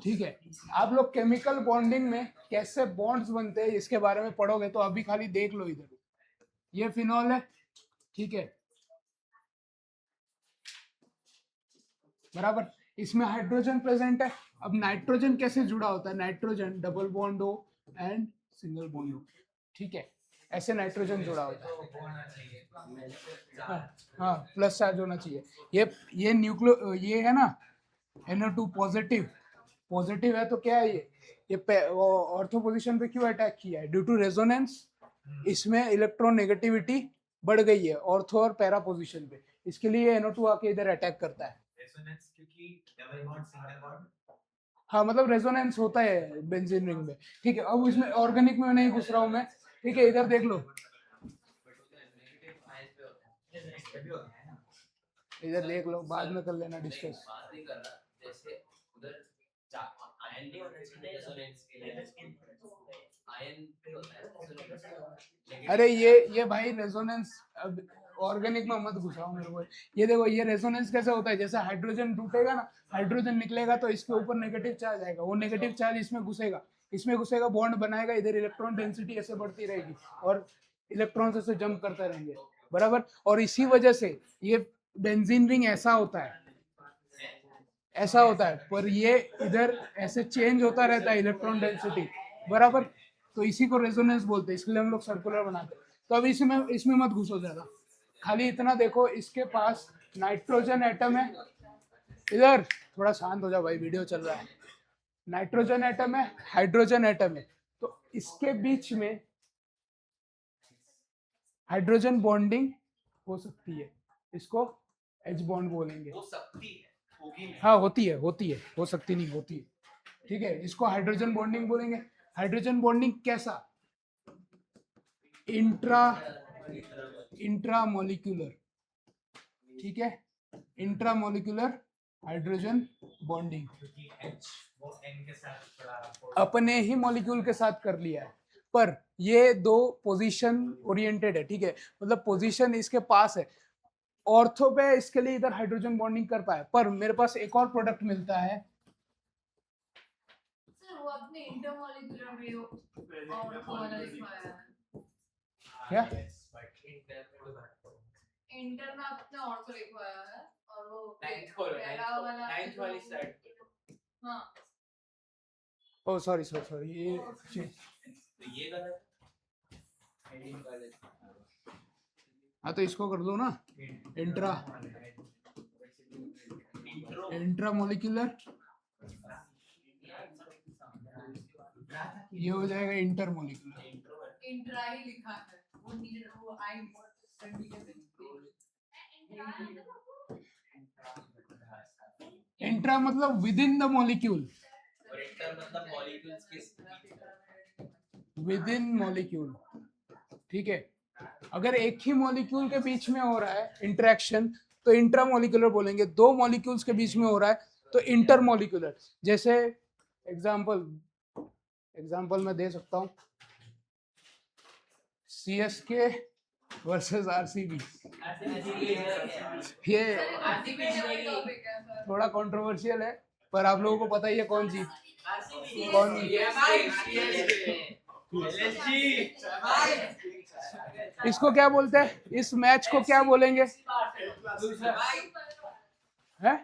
Speaker 1: ठीक है। आप लोग केमिकल बॉन्डिंग में कैसे बॉन्ड्स बनते हैं इसके बारे में पढ़ोगे, तो अभी खाली देख लो इधर, ये फिनॉल है, ठीक है, बराबर, इसमें हाइड्रोजन प्रेजेंट है। अब नाइट्रोजन कैसे जुड़ा होता है, nitrogen double bond O and single bond O, ठीक है, ऐसे नाइट्रोजन जुड़ा होता है। हाँ, प्लस चार्ज होना चाहिए। ये न्यूक्लियो ये है ना NO2 पॉजिटिव है, तो क्या है ये ऑर्थो पोजीशन पे क्यों अटैक किया है, ड्यू टू रेजोनेंस। इसमें इलेक्ट्रॉन नेगेटिविटी बढ़ गई है ऑर्थो और पैरा पोजीशन पे, इसके लिए NO2 आके इधर अटैक करता है।
Speaker 2: रेजोनेंस क्योंकि डबल बॉन्ड सिंगल बॉन्ड,
Speaker 1: हाँ, मतलब रेजोनेंस होता है बेंजीन रिंग में, ठीक है। अब इसमें ऑर्गेनिक में नहीं घुस रहा हूँ मैं, ठीक है, इधर देख लो, इधर देख लो, बाद में कर लेना डिस्कस।
Speaker 6: बात नहीं कर रहा, जैसे उधर आयन नहीं होना चाहिए रेजोनेंस के लिए, आयन पे होता है रेजोनेंस।
Speaker 1: अरे ये भाई रेजोनेंस, अब ऑर्गेनिक में मत घुसाओ मेरे को। ये देखो, ये रेजोनेंस कैसे होता है, जैसे हाइड्रोजन टूटेगा ना, हाइड्रोजन निकलेगा तो इसके ऊपर नेगेटिव चार्ज आएगा, वो नेगेटिव चार्ज इसमें घुसेगा, बॉन्ड बनाएगा, इधर इलेक्ट्रॉन डेंसिटी ऐसे बढ़ती रहेगी और इलेक्ट्रॉन ऐसे जंप करते रहेंगे, बराबर। और इसी वजह से ये बेंजीन रिंग ऐसा होता है, पर ये इधर ऐसे चेंज होता रहता है इलेक्ट्रॉन डेंसिटी, बराबर। तो इसी को रेजोनेंस बोलते हैं, इसलिए हम लोग सर्कुलर बनाते हैं। तो अब इसमें मत घुसो ज्यादा, खाली इतना देखो, इसके पास नाइट्रोजन एटम है, इधर थोड़ा शांत हो जाओ भाई, वीडियो चल रहा है। नाइट्रोजन एटम है, हाइड्रोजन एटम है, तो इसके बीच में हाइड्रोजन बॉन्डिंग हो सकती है, इसको H बॉन्ड बोलेंगे।
Speaker 6: हो सकती है, होगी नहीं।
Speaker 1: हाँ, होती है, हो सकती नहीं, होती है, ठीक है, इसको हाइड्रोजन बॉन्डिंग बोलेंगे। हाइड्रोजन बॉन्डिंग कैसा, इंट्रामोलिक्यूलर, ठीक है, इंट्रामोलिक्यूलर हाइड्रोजन बॉन्डिंग,
Speaker 2: क्योंकि H वो N के साथ थोड़ा
Speaker 1: अपने ही मॉलिक्यूल के साथ कर लिया है, पर ये दो पोजीशन ओरिएंटेड है, ठीक है, मतलब पोजीशन इसके पास है। ऑर्थो पे इसके लिए इधर हाइड्रोजन बॉन्डिंग कर पाए, पर मेरे पास एक और प्रोडक्ट मिलता है,
Speaker 5: सर वो अपने इंटरमॉलिक्यूलर में और वाला लिखवाया है,
Speaker 1: क्या
Speaker 5: इंटर में अपने ऑर्थो लिखवाया है और वो
Speaker 6: नाइन्थ खोलो,
Speaker 5: पैरा वाला
Speaker 6: नाइन्थ वाली स्लाइड खोलो।
Speaker 5: हाँ
Speaker 1: ओ सॉरी, ये
Speaker 6: तो ये गलत है, हेडिंग गलत है।
Speaker 1: हाँ, तो इसको कर दो ना, इंट्रामोलिक्यूलर, ये हो जाएगा इंटरमोलिक्यूलर।
Speaker 5: इंट्रा ही लिखा है, वो नीचे वो आई
Speaker 1: इंट्रा मतलब विद इन द मॉलिक्यूल,
Speaker 6: और इंटर मतलब मॉलिक्यूल्स के बीच में।
Speaker 1: विद इन मॉलिक्यूल, ठीक है। अगर एक ही मॉलिक्यूल के बीच में हो रहा है इंटरेक्शन तो इंट्रामोलिक्यूलर बोलेंगे, दो मॉलिक्यूल्स के बीच में हो रहा है तो इंटरमोलिक्यूलर। जैसे एग्जांपल मैं दे सकता हूँ, CSK वर्सेस RCB, ये
Speaker 5: टॉपिक है सर।
Speaker 1: थोड़ा कंट्रोवर्शियल है, पर आप लोगों को पता ही है कौन जीत, इसको क्या बोलते हैं, इस मैच को क्या बोलेंगे, हैं?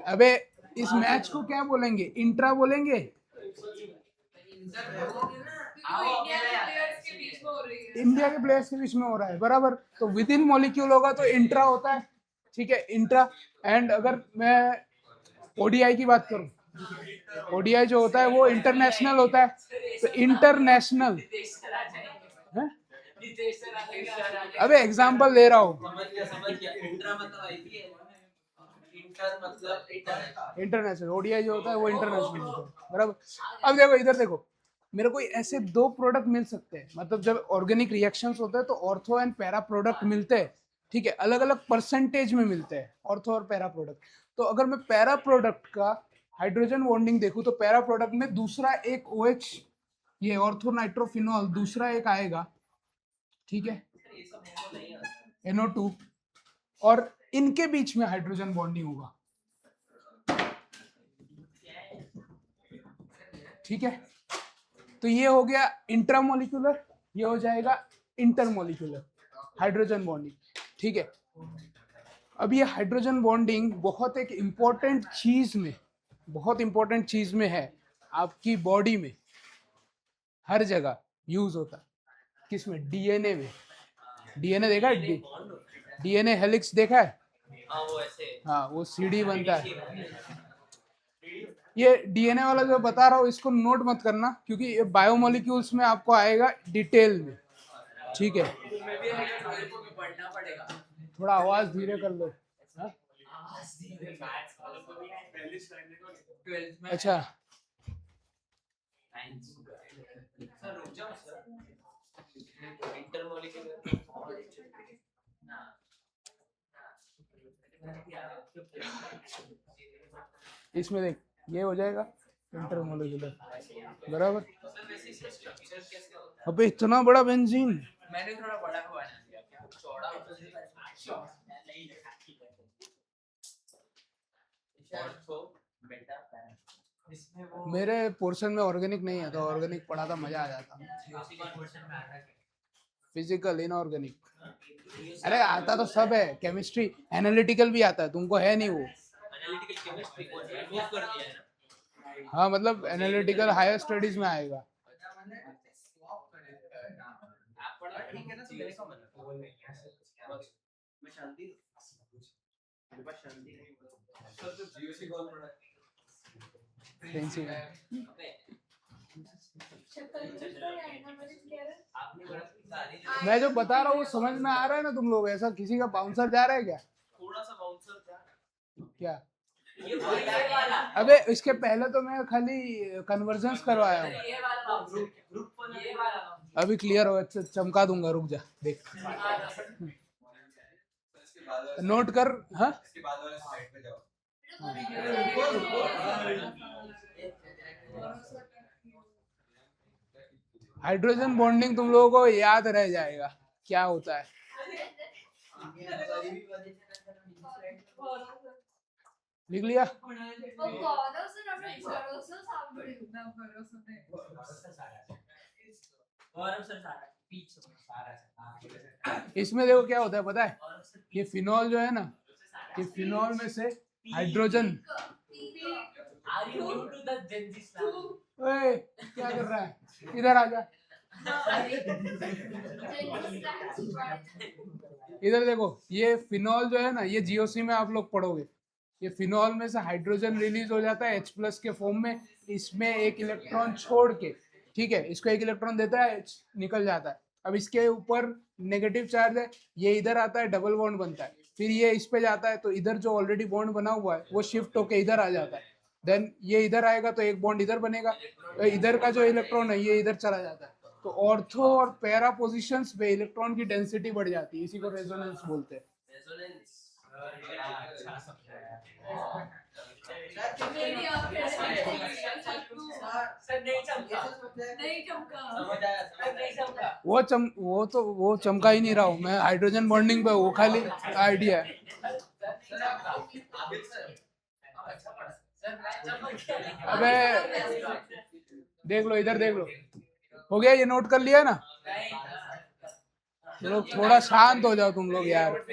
Speaker 1: अबे इस मैच को क्या बोलेंगे, इंट्रा बोलेंगे, इंडिया के प्लेयर्स के बीच में हो रहा है, बराबर। तो विद इन मॉलिक्यूल होगा तो इंट्रा होता है, ठीक है, इंट्रा। एंड अगर मैं ODI की बात करूं, ODI जो होता है वो इंटरनेशनल होता है, तो इंटरनेशनल, अबे एग्जांपल ले रहा हूँ,
Speaker 6: समझ गया, इंट्रा मतलब आईपी है। इंटर मतलब इंटरनेशनल
Speaker 1: इंटरनेशनल ओडीआई जो होता है वो इंटरनेशनल होता है, बराबर। अब देखो इधर देखो, मेरे को ऐसे दो प्रोडक्ट मिल सकते हैं, मतलब जब ऑर्गेनिक रिएक्शंस होते हैं तो ऑर्थो एंड पैरा प्रोडक्ट मिलते हैं, ठीक है, अलग अलग परसेंटेज में मिलते हैं ऑर्थो और पैरा प्रोडक्ट। तो अगर मैं पैरा प्रोडक्ट का हाइड्रोजन बॉन्डिंग देखूं तो पैरा प्रोडक्ट में दूसरा एक OH, ये ऑर्थो नाइट्रोफिनॉल, दूसरा एक आएगा, ठीक है,
Speaker 6: ये सब हमको नहीं आता
Speaker 1: NO2, और इनके बीच में हाइड्रोजन बॉन्डिंग होगा, ठीक है। तो ये हो गया इंट्रामोलिकुलर, ये हो जाएगा इंटरमोलिकुलर हाइड्रोजन बॉन्डिंग, ठीक है। अब ये हाइड्रोजन बॉन्डिंग बहुत एक इम्पोर्टेंट चीज में, बहुत इंपॉर्टेंट चीज में है आपकी बॉडी में, हर जगह यूज होता है। किसमें? डीएनए में। डीएनए देखा है? डीएनए हेलिक्स देखा है?
Speaker 6: हाँ वो ऐसे
Speaker 1: हाँ, वो सीडी बनता है। ये डीएनए वाला जो बता रहा हूँ इसको नोट मत करना, क्योंकि ये बायोमोलिक्यूल्स में आपको आएगा डिटेल में, ठीक है।
Speaker 6: मैं भी आएगा 12 को भी पढ़ना पड़ेगा
Speaker 1: थोड़ा आवाज धीरे कर लो, हाँ?
Speaker 6: आवाज धीरे मैथ्स वालों को भी है 12th में
Speaker 1: अच्छा,
Speaker 6: सर रुक जाओ सर इंटरमोलिकुलर
Speaker 1: इसमें देख, ये हो जाएगा इंटरमोलिकुलर, बराबर।
Speaker 6: सर वैसे इसका स्ट्रक्चर कैसे होता है
Speaker 1: अबे इतना बड़ा बेंजीन,
Speaker 3: मैंने थोड़ा बड़ा को बना दिया क्या
Speaker 6: चौड़ा होता है ऑर्थो बेटा पैरा
Speaker 2: इसमें वो
Speaker 1: मेरे पोर्शन में ऑर्गेनिक नहीं है, तो ऑर्गेनिक पढ़ा था मजा आ जाता।
Speaker 2: क्वेश्चन में आता है
Speaker 1: फिजिकल, इनऑर्गेनिक, अरे आता तो सब है, केमिस्ट्री, एनालिटिकल भी आता है, तुमको है नहीं वो।
Speaker 6: एनालिटिकल केमिस्ट्री को रिमूव कर दिया है ना
Speaker 1: हाँ, मतलब एनालिटिकल हायर स्टडीज में आएगा।
Speaker 6: आप पढ़ा ठीक है ना तो मेरे का मतलब
Speaker 2: वो नहीं है
Speaker 6: मैं शांति मेरे पास शांति नहीं
Speaker 4: सर तो जीओसी कौन पढ़ा है?
Speaker 1: फैंसी
Speaker 6: अबे आपने बड़ा सारी
Speaker 1: मैं जो बता रहा हूँ वो समझ में आ रहा है ना तुम लोग? ऐसा किसी का बाउंसर जा रहा है क्या?
Speaker 6: थोड़ा सा बाउंसर था
Speaker 1: क्या?
Speaker 6: ये वाला
Speaker 1: अबे इसके पहले तो मैं खाली कन्वर्जन्स करवाया हूँ,
Speaker 3: ये वाला
Speaker 6: ग्रुप
Speaker 3: ये वाला
Speaker 1: अभी क्लियर हो, अच्छा चमका दूंगा, रुक जा देख,
Speaker 4: सर इसके बाद वाले
Speaker 1: नोट कर। हाँ,
Speaker 4: इसके बाद वाले स्लाइड पे जाओ।
Speaker 1: हाइड्रोजन बॉन्डिंग तुम लोगों को याद रह जाएगा क्या होता है। लिख लिया?
Speaker 3: गौरव सर सारा पीछे
Speaker 1: इसमें देखो क्या होता है पता है? ये फिनॉल जो है ना, ये फिनॉल में से hydrogen,
Speaker 3: are you new to the gen z slam
Speaker 1: ओए क्या कर रहा है, इधर आ जा, इधर देखो। ये फिनॉल जो है ना, ये जीओसी में आप लोग पढ़ोगे, ये फिनॉल में से हाइड्रोजन रिलीज हो जाता है H+ के फॉर्म में, इसमें एक इलेक्ट्रॉन छोड़ के, ठीक है, इसको एक इलेक्ट्रॉन देता है, निकल जाता है। अब इसके ऊपर नेगेटिव चार्ज है, ये इधर आता है, डबल बॉन्ड बनता है, फिर ये इस पे जाता है, तो इधर जो ऑलरेडी बॉन्ड बना हुआ है वो शिफ्ट होके इधर आ जाता है, देन ये इधर आएगा तो एक बॉन्ड इधर बनेगा, तो इधर का जो इलेक्ट्रॉन है ये इधर चला जाता है। तो ऑर्थो और पैरा पोजीशंस पे इलेक्ट्रॉन की डेंसिटी बढ़ जाती है, इसी को रेजोनेंस बोलते हैं।
Speaker 6: रेजोनेंस
Speaker 2: अच्छा समझाया
Speaker 3: सर नहीं चमका
Speaker 6: समझ आया
Speaker 3: सर नहीं चमका
Speaker 1: वो चमका ही नहीं रहा हूँ मैं, हाइड्रोजन बॉन्डिंग पे वो खाली आइडिया है। अबे देख लो, इधर देख लो, हो गया, ये नोट कर लिया ना? चलो थोड़ा शांत हो जाओ तुम लोग यार,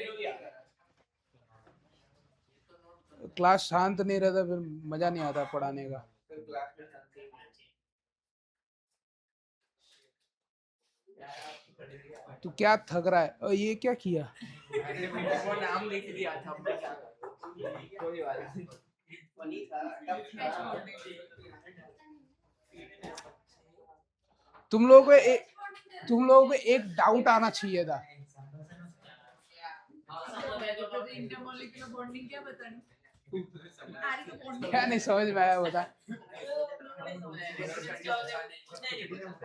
Speaker 1: क्लास शांत नहीं रहता फिर मजा नहीं आता पढ़ाने का। तू क्या थक रहा है? और ये क्या किया?
Speaker 3: वो नाम लिख दिया था कोई बात नहीं
Speaker 1: तुम लोगों को एक डाउट आना चाहिए था। क्या नहीं समझ में आया बता।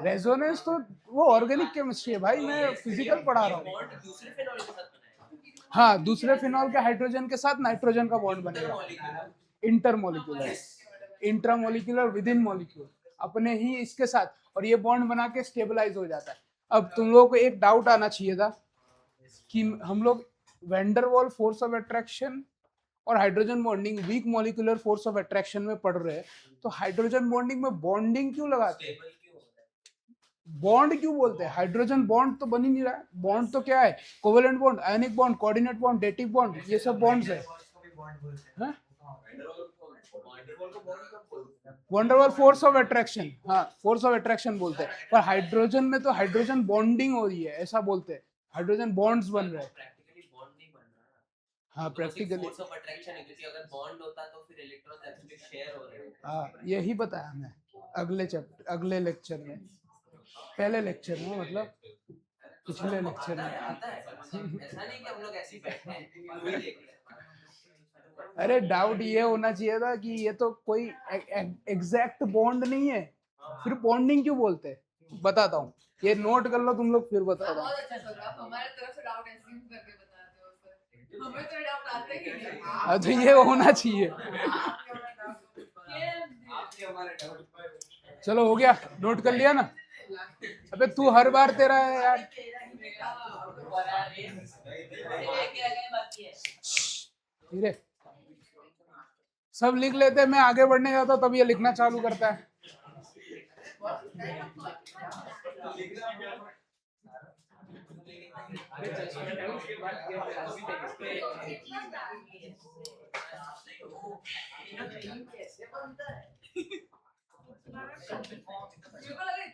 Speaker 1: रेजोनेंस तो वो ऑर्गेनिक केमिस्ट्री है भाई, मैं फिजिकल पढ़ा रहा हूँ।
Speaker 6: बॉन्ड दूसरे फिनॉल के साथ बनाएगा।
Speaker 1: हाँ, दूसरे फिनॉल के हाइड्रोजन के साथ नाइट्रोजन का बॉन्ड बनेगा। Intermolecular, intramolecular, with in molecule, अपने ही इसके साथ, और ये बॉन्ड बना के स्टेबलाइज हो जाता है। अब तुम लोगों को एक डाउट आना चाहिए था कि हम लोग वैंडरवाल फोर्स ऑफ अट्रैक्शन और hydrogen bonding, weak molecular force of attraction में पढ़ रहे हैं, तो हाइड्रोजन बॉन्डिंग में बॉन्डिंग क्यों लगाते हैं,
Speaker 6: स्टेबल क्यों होता है?
Speaker 1: बॉन्ड क्यों बोलते हैं? हाइड्रोजन बॉन्ड तो बन ही नहीं रहा है। बॉन्ड तो क्या है? Covalent bond, ionic bond, coordinate bond, dative bond, ये सब बॉन्ड्स है। हाँ? वंडरवॉल फोर्स ऑफ अट्रैक्शन, हाँ फोर्स ऑफ अट्रैक्शन बोलते हैं। पर हाइड्रोजन में तो हाइड्रोजन बॉन्डिंग हो रही है, ऐसा बोलते हैं। हाइड्रोजन बॉन्ड्स बन रहे हैं।
Speaker 6: प्रैक्टिकली बॉन्ड नहीं बन रहा।
Speaker 1: हाँ प्रैक्टिकली,
Speaker 6: फोर्स ऑफ अट्रैक्शन है, क्योंकि अगर बॉन्ड होता तो फिर इलेक्ट्रॉन्स एक्चुअली शेयर हो रहे होते।
Speaker 1: हाँ यही बताया हमने अगले चैप्टर, अगले लेक्चर में, पहले लेक्चर में, मतलब पिछले लेक्चर में।
Speaker 6: आता है, मतलब ऐसा नहीं कि हम लोग ऐसे ही बैठे हैं मूवी देख रहे हैं।
Speaker 1: अरे डाउट ये होना चाहिए था कि ये तो कोई एग्जैक्ट बॉन्ड नहीं है, फिर बॉन्डिंग क्यों बोलते हैं? बताता हूँ, ये नोट कर लो तुम लोग, फिर बताता हूँ।
Speaker 5: बहुत अच्छा सर, आप हमारे तरफ से डाउट एज्यूम करके बताते हो सर, हमें तो डाउट आते ही नहीं।
Speaker 1: हाँ तो ये होना चाहिए। चलो हो गया, नोट कर लिया ना? अबे तू हर बार तेरा है यार। धीरे सब लिख लेते हैं, मैं आगे बढ़ने जाता हूँ तब ये लिखना चालू करता है।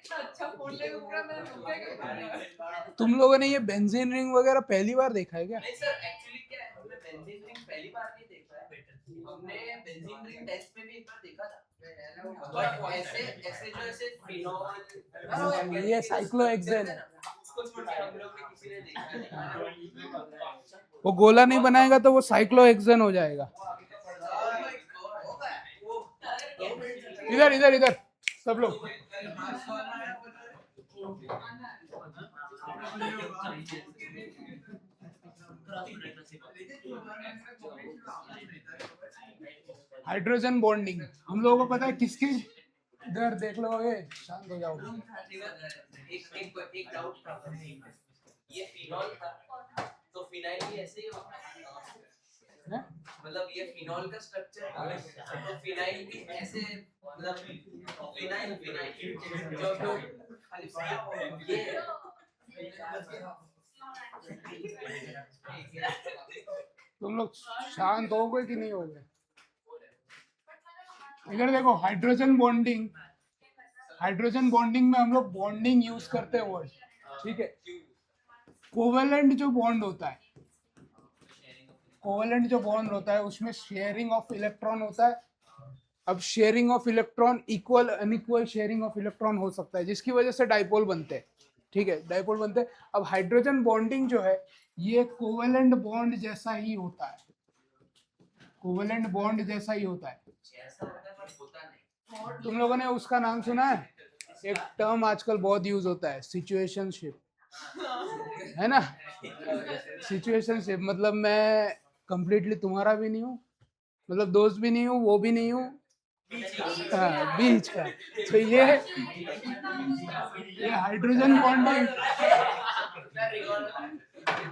Speaker 5: अच्छा फोन लेके पूरा मैं रुकेगा।
Speaker 1: तुम लोगों ने ये बेंजीन रिंग वगैरह पहली बार देखा है क्या?
Speaker 6: नहीं सर, एक्चुअली क्या है, हमने बेंजीन रिंग पहली बार नहीं देखा है। हमने बेंजीन रिंग टेस्ट में भी एक बार देखा था, बट ऐसे ऐसे जो ऐसे फिनॉल,
Speaker 1: ये साइक्लोहेक्सेन है।
Speaker 6: उसको छोड़ के हम लोग ने किसी ने देखा नहीं।
Speaker 1: वो गोला नहीं बनाएगा तो वो साइक्लोहेक्सेन हो जाएगा। इधर इधर इधर सब लोग। हाइड्रोजन बॉन्डिंग हम लोगों को पता है किसकी? इधर देख लो, ये शांत हो जाओ।
Speaker 6: एक डाउट था, ये फिनॉल था तो फिनाइल भी ऐसे ही होता है, मतलब ये फिनॉल का स्ट्रक्चर है तो फिनाइल भी ऐसे, मतलब फिनाइल जो खाली ये
Speaker 1: तुम लोग शांत हो गए कि नहीं हो गए? इधर देखो, हाइड्रोजन बॉन्डिंग, हाइड्रोजन बॉन्डिंग में हम लोग बॉन्डिंग यूज करते हैं वर्ड, ठीक है। कोवेलेंट जो बॉन्ड होता है, कोवेलेंट जो बॉन्ड होता है उसमें शेयरिंग ऑफ इलेक्ट्रॉन होता है। अब sharing of electron, equal unequal sharing of electron हो सकता है, जिसकी वजह से डाइपोल बनते हैं, ठीक है, डाइपोल बनते हैं। अब हाइड्रोजन बॉन्डिंग जो है ये कोवेलेंट बॉन्ड जैसा ही होता है, कोवेलेंट बॉन्ड जैसा ही होता है।
Speaker 6: ऐसा होता है पर होता नहीं।
Speaker 1: तुम लोगों ने उसका नाम सुना है? एक टर्म आजकल बहुत यूज होता है, सिचुएशनशिप, है ना? सिचुएशनशिप मतलब मैं कंप्लीटली तुम्हारा भी नहीं हूँ, मतलब दोस्त भी नहीं हूँ, वो भी नहीं हूँ, हाँ बीच का। तो ये हाइड्रोजन बॉन्डिंग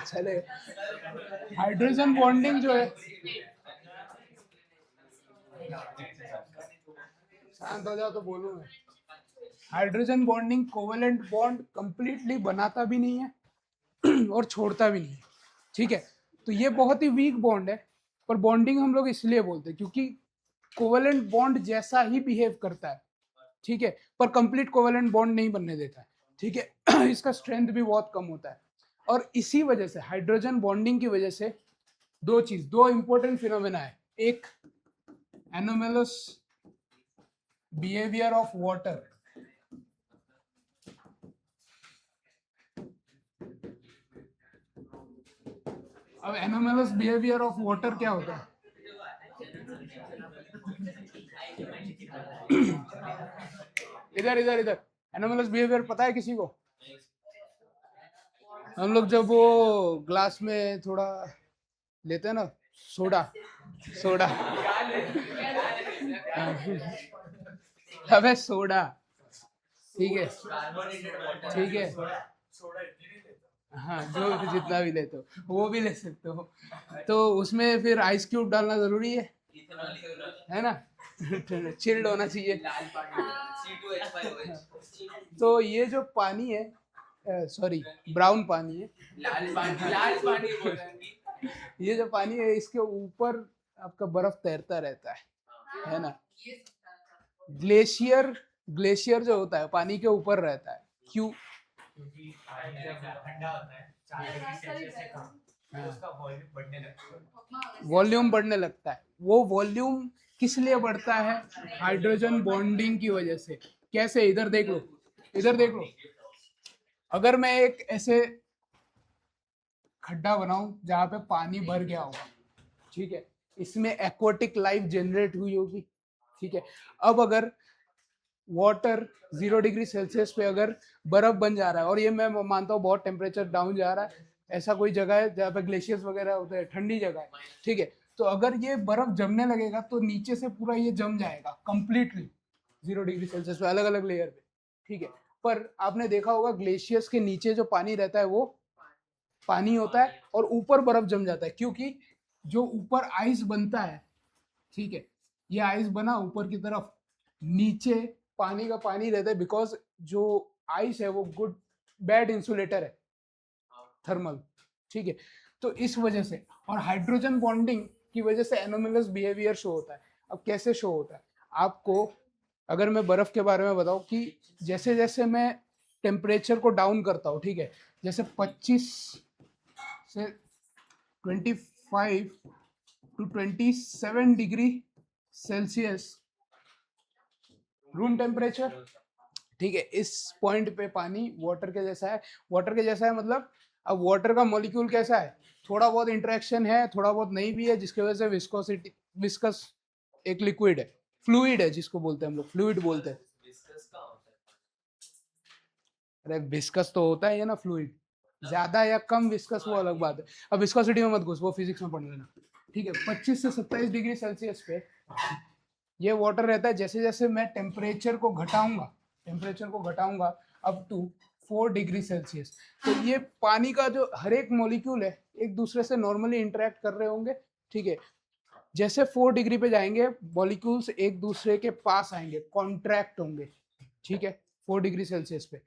Speaker 1: चले, हाइड्रोजन बॉन्डिंग जो है, शांत हो जाओ तो बोलूं मैं। Hydrogen bonding covalent bond completely बनाता भी नहीं है और छोड़ता भी नहीं है, ठीक है। तो ये बहुत ही वीक बॉन्ड है, पर बॉन्डिंग हम लोग इसलिए बोलते हैं क्योंकि कोवेलेंट बॉन्ड जैसा ही बिहेव करता है, ठीक है, पर कंप्लीट कोवेलेंट बॉन्ड नहीं बनने देता है, ठीक है। इसका स्ट्रेंथ भी बहुत कम होता है, और इसी वजह से हाइड्रोजन बॉन्डिंग की वजह से दो इंपॉर्टेंट फिनोमेना है। एक एनोमेलस बिहेवियर ऑफ वाटर, अब एनोमेलस बिहेवियर ऑफ वाटर क्या होता है? इधर इधर इधर एनोमलस बिहेवियर पता है किसी को? हम लोग जब वो ग्लास में थोड़ा लेते हैं ना सोडा सोडा अबे सोडा, ठीक है ठीक है, हाँ जो भी जितना भी लेते हो वो भी ले सकते हो, तो उसमें फिर आइस क्यूब डालना जरूरी है ना? चिल्ड होना चाहिए। तो ये जो पानी है, सॉरी ब्राउन पानी है,
Speaker 6: लाल पानी बोल रहे हैं।
Speaker 1: ये जो पानी है इसके ऊपर आपका बर्फ तैरता रहता है ना? ग्लेशियर जो होता है पानी के ऊपर रहता है, क्यों?
Speaker 2: क्योंकि पानी जब ठंडा होता है 4 डिग्री सेल्सियस से कम तो उसका वॉल्यूम बढ़ने लगता है।
Speaker 1: वॉल्यूम बढ़ने लगता है। वो वॉल्यूम किस लिए बढ़ता है? हाइड्रोजन बॉन्डिंग की वजह से। कैसे? इधर देख लो, इधर देख लो। अगर मैं एक ऐसे खड्डा बनाऊं जहां पे पानी भर गया होगा, ठीक है, इसमें एक्वाटिक लाइफ जनरेट हुई होगी, ठीक है। अब अगर वाटर 0 डिग्री सेल्सियस पे अगर बर्फ बन जा रहा है, और ये मैं मानता हूँ बहुत टेम्परेचर डाउन जा रहा है, ऐसा कोई जगह है जहाँ पे ग्लेशियर्स वगैरह होते हैं, ठंडी जगह है, ठीक है, तो अगर ये बर्फ जमने लगेगा तो नीचे से पूरा ये जम जाएगा कंप्लीटली 0 डिग्री सेल्सियस पे, अलग अलग लेयर पे, ठीक है। पर आपने देखा होगा ग्लेशियर्स के नीचे जो पानी रहता है वो पानी होता है और ऊपर बर्फ जम जाता है, क्योंकि जो ऊपर आइस बनता है, ठीक है, ये आइस बना ऊपर की तरफ, नीचे पानी का पानी रहता है, बिकॉज जो आइस है वो गुड बैड इंसुलेटर है थर्मल, ठीक है। तो इस वजह से और हाइड्रोजन बॉन्डिंग की वजह से एनोमलस बिहेवियर शो होता है। अब कैसे शो होता है आपको? अगर मैं बर्फ के बारे में बताऊं कि जैसे जैसे मैं टेम्परेचर को डाउन करता हूं, ठीक है, जैसे 25 से 25 to 27 degree Celsius room temperature, ठीक है, इस पॉइंट पे पानी वाटर के जैसा है। वाटर के जैसा है मतलब अब वाटर का मॉलिक्यूल कैसा है? थोड़ा बहुत इंटरेक्शन है, थोड़ा बहुत नहीं भी है, जिसकी वजह से विस्कस एक लिक्विड है, फ्लूइड है जिसको बोलते हैं हम लोग, फ्लूइड बोलते हैं। अरे विस्कस तो होता है ना फ्लूइड, ज्यादा या कम विस्कस वो अलग बात है। अब विस्कोसिटी में मत घुस, वो फिजिक्स में पढ़ लेना, ठीक है। 25 से 27 डिग्री सेल्सियस पे ये वाटर रहता है। जैसे जैसे मैं टेम्परेचर को घटाऊंगा अप टू 4 डिग्री सेल्सियस, तो ये पानी का जो हर एक मॉलिक्यूल है एक दूसरे से नॉर्मली इंटरेक्ट कर रहे होंगे, ठीक है। जैसे 4 डिग्री पे जाएंगे मॉलिक्यूल्स एक दूसरे के पास आएंगे, कॉन्ट्रैक्ट होंगे, ठीक है, 4 डिग्री सेल्सियस पे।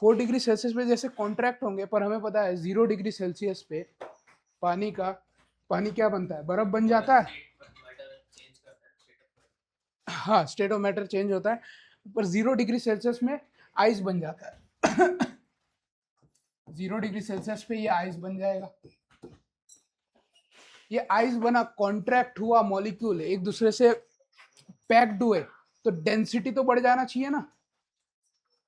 Speaker 1: 4 डिग्री सेल्सियस पे जैसे कॉन्ट्रैक्ट होंगे, पर हमें पता है 0 डिग्री सेल्सियस पे पानी क्या बनता है? बर्फ बन जाता है, हाँ, स्टेट ऑफ मैटर चेंज होता है, पर 0 डिग्री सेल्सियस में आइस बन जाता है। 0 डिग्री सेल्सियस पे ये आइस बन जाएगा। ये आइस बना, कॉन्ट्रैक्ट हुआ, मॉलिक्यूल एक दूसरे से पैक्ड हुए, तो डेंसिटी तो बढ़ जाना चाहिए ना।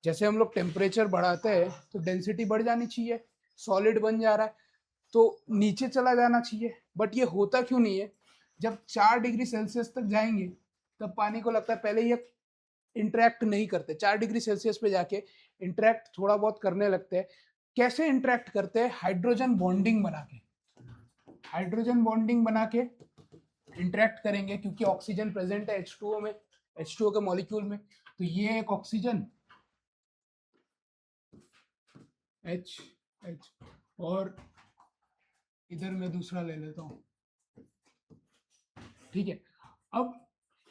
Speaker 1: जैसे हम लोग टेम्परेचर बढ़ाते हैं तो डेंसिटी बढ़ जानी चाहिए, सॉलिड बन जा रहा है तो नीचे चला जाना चाहिए, बट ये होता क्यों नहीं है? जब 4 डिग्री सेल्सियस तक जाएंगे तब पानी को लगता है पहले ये इंटरेक्ट नहीं करते, 4 डिग्री सेल्सियस पे जाके इंटरेक्ट थोड़ा बहुत करने लगते हैं। कैसे इंटरेक्ट करते हैं? हाइड्रोजन बॉन्डिंग बना के इंटरेक्ट करेंगे, क्योंकि ऑक्सीजन प्रेजेंट है H2O में, H2O के मॉलिक्यूल में, तो ये एक ऑक्सीजन H और इधर मैं दूसरा ले लेता हूँ, ठीक है। अब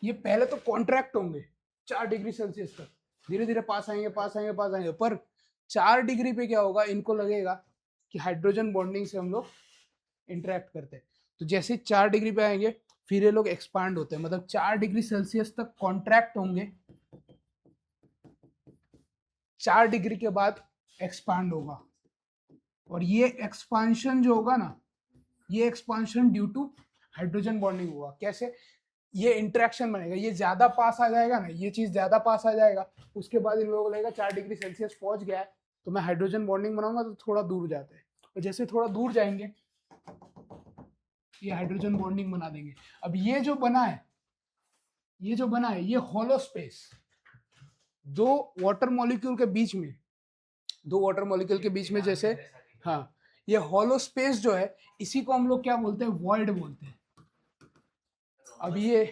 Speaker 1: ये पहले तो कॉन्ट्रैक्ट होंगे 4 डिग्री सेल्सियस तक, धीरे धीरे पास आएंगे, पर 4 डिग्री पे क्या होगा? इनको लगेगा कि हाइड्रोजन बॉन्डिंग से हम लोग इंटरेक्ट करते हैं, तो जैसे 4 डिग्री पे आएंगे फिर ये लोग एक्सपांड होते हैं, मतलब 4 डिग्री सेल्सियस तक कॉन्ट्रैक्ट होंगे, 4 डिग्री के बाद एक्सपांड होगा, और ये एक्सपांशन जो होगा ना, ये expansion due to hydrogen bonding होगा। कैसे? ये इंटरेक्शन बनेगा, ये ज्यादा पास आ जाएगा ना, ये चीज ज्यादा पास आ जाएगा, उसके बाद इन लोगों को लगेगा 4 डिग्री सेल्सियस पहुंच गया है, तो मैं हाइड्रोजन बॉन्डिंग बनाऊंगा, तो थोड़ा दूर जाते हैं, और जैसे थोड़ा दूर जाएंगे ये हाइड्रोजन बॉन्डिंग बना देंगे। अब ये जो बना है ये जो बना है ये हॉलो स्पेस, दो वाटर मॉलिक्यूल के बीच में, दो वाटर मॉलिक्यूल के बीच में जैसे, हाँ ये हॉलो स्पेस जो है इसी को हम लोग क्या बोलते हैं, वॉइड बोलते हैं। अब ये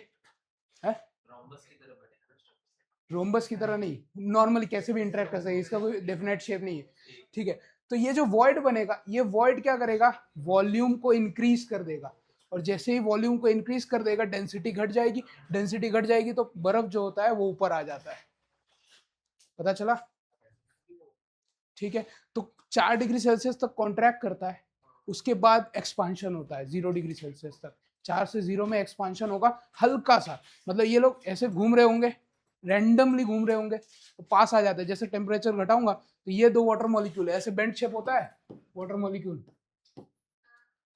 Speaker 1: है
Speaker 6: रोम्बस की तरह बनेगा structure।
Speaker 1: रोम्बस की तरह नहीं, नॉर्मली कैसे भी इंटरेक्ट कर सकते, इसका कोई डेफिनेट शेप नहीं है, ठीक है। तो ये जो वॉइड बनेगा, ये वॉइड क्या करेगा, वॉल्यूम को इंक्रीज कर देगा, और जैसे ही वॉल्यूम को इंक्रीज कर देगा डेंसिटी घट जाएगी, डेंसिटी घट जाएगी तो बर्फ जो होता है वो ऊपर आ जाता है, पता चला, ठीक है। तो 4 डिग्री सेल्सियस तक कॉन्ट्रैक्ट करता है, उसके बाद एक्सपांशन होता है 0 डिग्री सेल्सियस तक, 4 से 0 में एक्सपांशन होगा हल्का सा, मतलब ये लोग ऐसे घूम रहे होंगे, रैंडमली घूम रहे होंगे तो पास आ जाते हैं, जैसे टेम्परेचर घटाऊंगा तो ये दो वाटर मॉलिक्यूल है, ऐसे बेंड शेप होता है, वाटर मॉलिक्यूल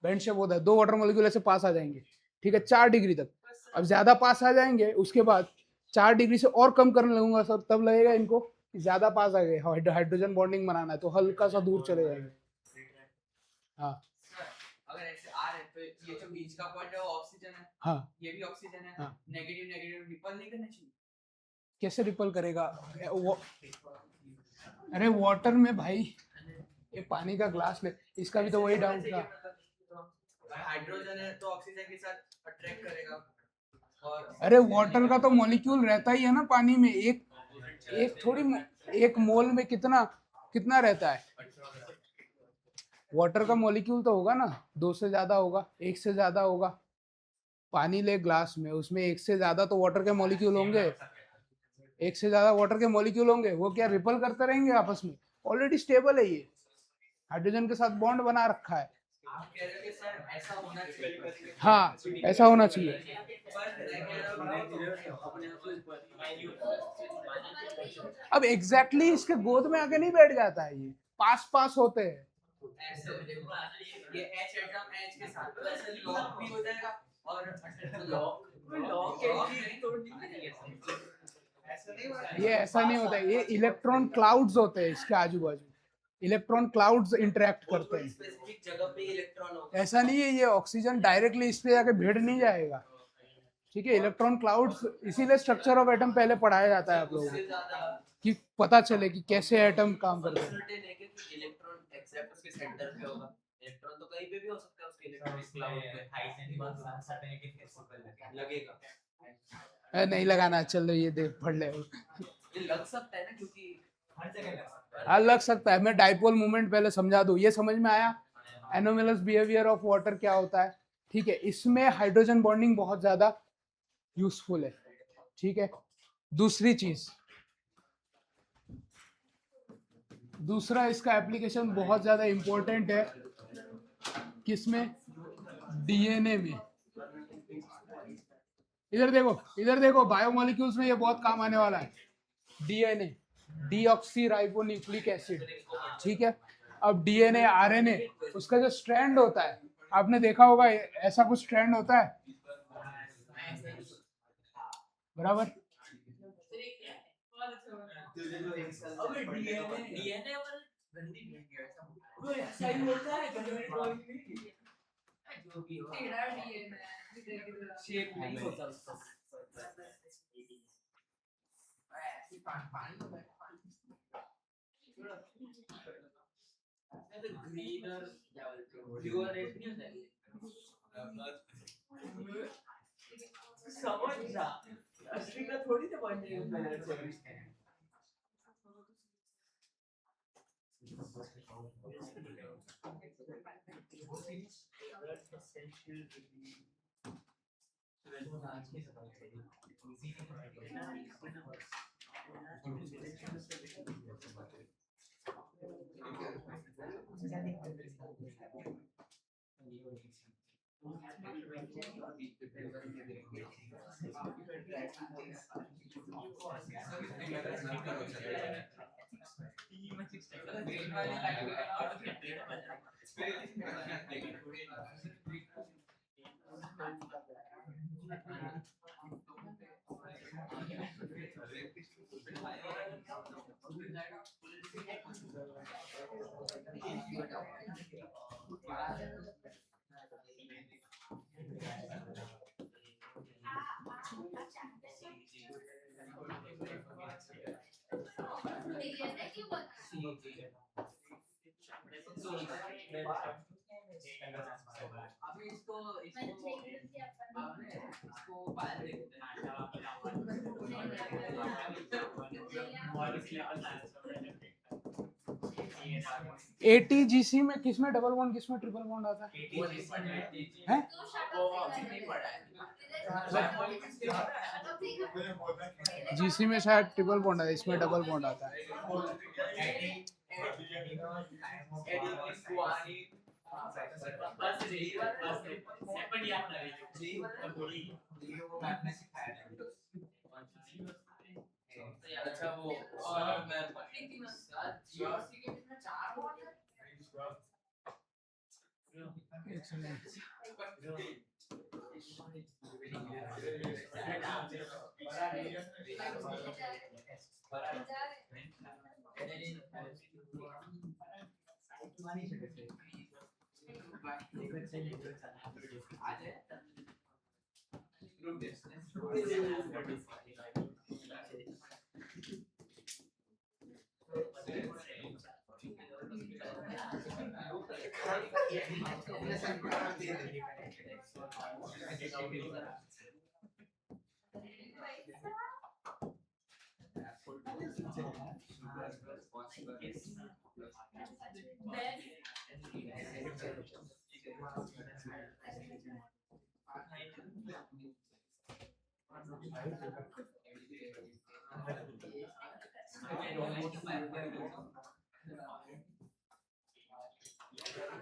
Speaker 1: बेंड शेप होता है, दो वाटर मॉलिक्यूल ऐसे पास आ जाएंगे, ठीक है, 4 डिग्री तक। अब ज्यादा पास आ जाएंगे, उसके बाद 4 डिग्री से और कम करने लगूंगा सब, तब लगेगा इनको कि ज्यादा पास आ गए, हाइड्रोजन बॉन्डिंग बनाना है, तो हल्का सा दूर चले जाएंगे। हाँ
Speaker 6: अगर ऐसे आ रहे तो ये जो बीच का पॉइंट है वो ऑक्सीजन है,
Speaker 1: हाँ,
Speaker 6: ये भी ऑक्सीजन है,
Speaker 1: हाँ।
Speaker 6: नेगेटिव नेगेटिव रिपल नहीं करना चाहिए।
Speaker 1: कैसे रिपल करेगा अरे वाटर में भाई, ये पानी का ग्लास ले, इसका भी तो वही डाउट था।
Speaker 6: हाइड्रोजन है तो ऑक्सीजन के साथ अट्रैक्ट करेगा, और
Speaker 1: अरे वाटर का तो मॉलिक्यूल रहता ही है ना पानी में, एक थोड़ी एक मोल में कितना कितना रहता है, वाटर का मॉलिक्यूल तो होगा ना, 2 से ज्यादा होगा, 1 से ज्यादा होगा। पानी ले ग्लास में, उसमें 1 से ज्यादा तो वाटर के मॉलिक्यूल होंगे, 1 से ज्यादा वाटर के मॉलिक्यूल होंगे, वो क्या रिपल करते रहेंगे आपस में, ऑलरेडी स्टेबल है, ये हाइड्रोजन के साथ बॉन्ड बना रखा है।
Speaker 6: आप कह रहे हो कि सर ऐसा होना चाहिए।
Speaker 1: हाँ ऐसा होना चाहिए। अब एग्जैक्टली इसके गोद में आके नहीं बैठ जाता है, ये पास पास होते हैं।
Speaker 6: ऐसे ये H एटम H के साथ तो ऐसे लॉक भी हो जाएगा, और लॉक
Speaker 1: ये ऐसा नहीं होता है, ये इलेक्ट्रॉन क्लाउड्स होते हैं इसके आजू बाजू, इलेक्ट्रॉन क्लाउड्स इंटरेक्ट करते हैं,
Speaker 6: स्पेसिफिक जगह पे इलेक्ट्रॉन होगा।
Speaker 1: ऐसा नहीं है ये ऑक्सीजन डायरेक्टली इस पे जाके भिड़ नहीं जाएगा, ठीक है। इलेक्ट्रॉन क्लाउड्स, इसीलिए स्ट्रक्चर ऑफ एटम पहले पढ़ाया जाता है आप लोगों
Speaker 6: उससे
Speaker 1: को,
Speaker 6: ज्यादा
Speaker 1: कि पता चले कि कैसे एटम काम करते हैं।
Speaker 6: सर्टेन है कि इलेक्ट्रॉन एक्सेप्ट उसके सेंटर पे होगा, इलेक्ट्रॉन तो कहीं पे भी हो सकता है उसके इलेक्ट्रॉन क्लाउड पे लगेगा।
Speaker 1: नहीं लगाना, चलो ये देख पढ़ ले।
Speaker 6: ये लग सकता है ना, क्योंकि
Speaker 2: हर जगह लग सकता है।
Speaker 1: हाँ लग सकता है, मैं डाइपोल मोमेंट पहले समझा दूं, ये समझ में आया, एनोमलस बिहेवियर ऑफ वाटर क्या होता है, ठीक है। इसमें हाइड्रोजन बॉन्डिंग बहुत ज्यादा यूजफुल है, ठीक है। दूसरी चीज, दूसरा इसका एप्लीकेशन बहुत ज्यादा इंपॉर्टेंट है, किसमें, डीएनए में। इधर देखो बायोमोलिक्यूल्स में ये बहुत काम आने वाला है, डीएनए, डीऑक्सीराइबोन्यूक्लिक एसिड, ठीक है। अब डीएनए आरएनए, उसका जो स्ट्रैंड होता है, आपने देखा होगा ऐसा कुछ स्ट्रैंड होता है, बराबर।
Speaker 3: अबे डीएनए वाला गंदी नहीं है, वो ऐसा ही होता है गंदी ड्राइंग में, जो भी हो
Speaker 5: टेढ़ा DNA irregular।
Speaker 3: शेप नहीं होता उसका, ऐसे पानी में ग्रीनर क्या बोलते हैं, ब्लूअर रेड नहीं होता है, समझ जा असली का थोड़ी ना बन जाएगा।
Speaker 5: DNA क्यों बना?
Speaker 3: अभी इसको
Speaker 5: मैंने देखी थी अपन
Speaker 3: आपने इसको बाहर देखते
Speaker 1: ATGC में किसमें डबल बॉन्ड किसमें ट्रिपल बॉन्ड आता है? हैं?
Speaker 5: तो शट अप नहीं पड़ा है।
Speaker 1: GC में शायद ट्रिपल बॉन्ड आता है, इसमें डबल बॉन्ड आता है।
Speaker 6: अच्छा वो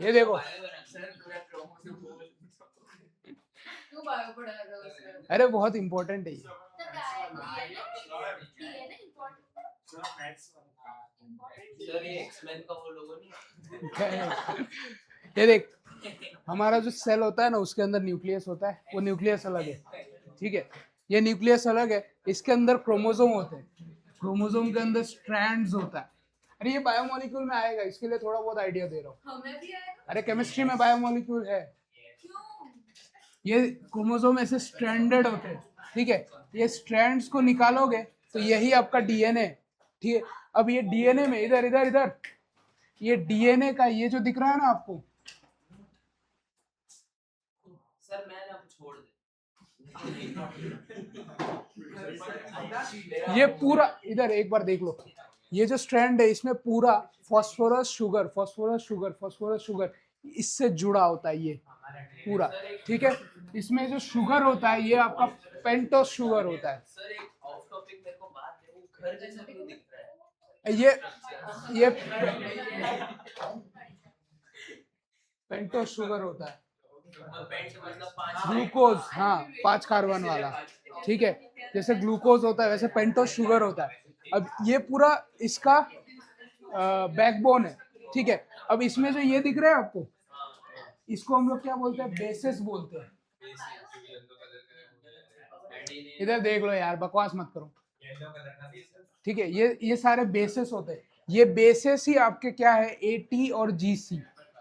Speaker 1: ये देखो,
Speaker 5: क्यों बायो पढ़ाएगा उसका?
Speaker 1: अरे बहुत इंपॉर्टेंट है ये।
Speaker 5: DNA important है?
Speaker 6: सर ये एक्समैन का वो लोगो नहीं
Speaker 1: क्या है? ये देख, हमारा जो सेल होता है ना उसके अंदर न्यूक्लियस होता है, वो न्यूक्लियस अलग है, ठीक है, ये न्यूक्लियस अलग है, इसके अंदर क्रोमोसोम होते हैं, क्रोमोसोम के अंदर स्ट्रैंड्स होता है। अरे ये बायोमोलिक्यूल में आएगा, इसके लिए थोड़ा बहुत आइडिया दे रहा हूँ।
Speaker 5: हमें भी आएगा?
Speaker 1: अरे केमिस्ट्री में बायोमोलिक्यूल है।
Speaker 5: क्यों?
Speaker 1: ये क्रोमोसोम ऐसे स्ट्रैंडेड होते हैं, ठीक है, ये स्ट्रैंड्स को निकालोगे तो यही आपका डीएनए, ठीक है। अब ये डीएनए में इधर इधर इधर ये डीएनए का ये जो दिख रहा है ना आपको,
Speaker 6: सर मैं ना छोड़ दे
Speaker 1: ये पूरा इधर एक बार देख लो, ये जो स्ट्रैंड है इसमें पूरा phosphorus sugar phosphorus sugar phosphorus sugar इससे जुड़ा होता है ये पूरा, ठीक है। इसमें जो शुगर होता है ये आपका पेंटोस शुगर होता है।
Speaker 6: सर एक ऑफ टॉपिक मेरे को बात है, वो घर जैसा क्यों दिख रहा है?
Speaker 1: ये पेंटोस शुगर होता है,
Speaker 6: पेंट मतलब 5
Speaker 1: ग्लूकोज, हाँ 5 कार्बन वाला, ठीक है, जैसे ग्लूकोज होता है वैसे पेंटोस शुगर होता है। अब ये पूरा इसका बैकबोन है, ठीक है। अब इसमें जो ये दिख रहा है आपको, इसको हम लोग क्या बोलते हैं, बेसिस बोलते हैं। इधर देख लो यार, बकवास मत करो, ठीक है, ये सारे बेसिस होते हैं। ये बेसिस ही आपके क्या है, AT और GC,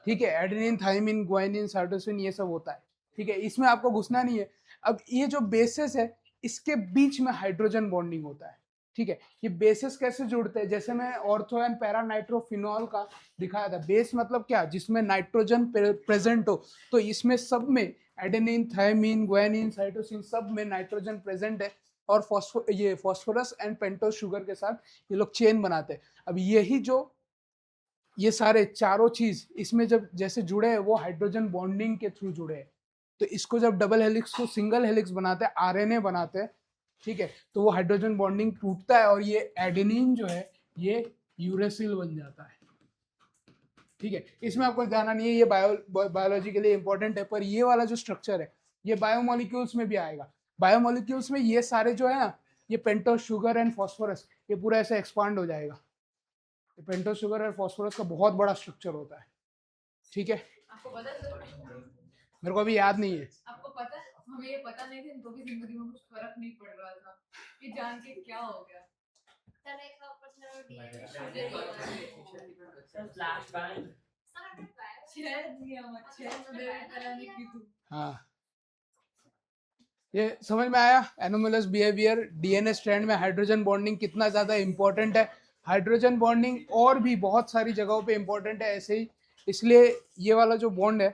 Speaker 1: ठीक है, एडेनिन थाइमिन ग्वानिन साइटोसिन ये सब होता है, ठीक है, इसमें आपको घुसना नहीं है। अब ये जो बेसिस है इसके बीच में हाइड्रोजन बॉन्डिंग होता है, ठीक है। ये बेसिस कैसे जुड़ते हैं, जैसे मैं ऑर्थो एंड पैरा नाइट्रोफिनॉल का दिखाया था, बेस मतलब क्या, जिसमें नाइट्रोजन प्रेजेंट हो, तो इसमें सब में एडेनिन थाइमिन ग्वानिन साइटोसिन सब में नाइट्रोजन प्रेजेंट है, और फॉस्फोरस एंड पेंटोस शुगर के साथ ये लोग चेन बनाते हैं। अब यही जो ये सारे चारों चीज इसमें जब जैसे जुड़े हैं वो हाइड्रोजन बॉन्डिंग के थ्रू जुड़े हैं, तो इसको जब डबल हेलिक्स को सिंगल हेलिक्स बनाते हैं, RNA बनाते हैं, ठीक है, तो वो हाइड्रोजन बॉन्डिंग टूटता है और ये एडेनिन जो है ये यूरेसिल बन जाता है, ठीक है। इसमें आपको जाना नहीं है, ये बायोलॉजी के लिए इंपॉर्टेंट है, पर ये वाला जो स्ट्रक्चर है ये बायोमोलिक्यूल्स में भी आएगा। बायोमोलिक्यूल्स में ये सारे जो है ना, ये पेंटोस शुगर एंड फॉस्फोरस ये पूरा ऐसे एक्सपांड हो जाएगा। पेंटोस शुगर और फॉस्फोरस का बहुत बड़ा स्ट्रक्चर होता है, ठीक है।
Speaker 5: आपको पता है सर?
Speaker 1: मेरे को अभी याद नहीं है।
Speaker 5: आपको पता है, हमें ये पता नहीं था, तो भी जिंदगी में कुछ फर्क नहीं पड़ रहा था, ये जान के क्या हो गया। तरह का ऊपर से DNA
Speaker 1: हाँ, ये समझ में आया, एनोमलस बिहेवियर, डीएनए स्ट्रैंड में हाइड्रोजन बॉन्डिंग कितना ज्यादा इंपॉर्टेंट है, हाइड्रोजन बॉन्डिंग और भी बहुत सारी जगहों पे इंपॉर्टेंट है ऐसे ही, इसलिए ये वाला जो बॉन्ड है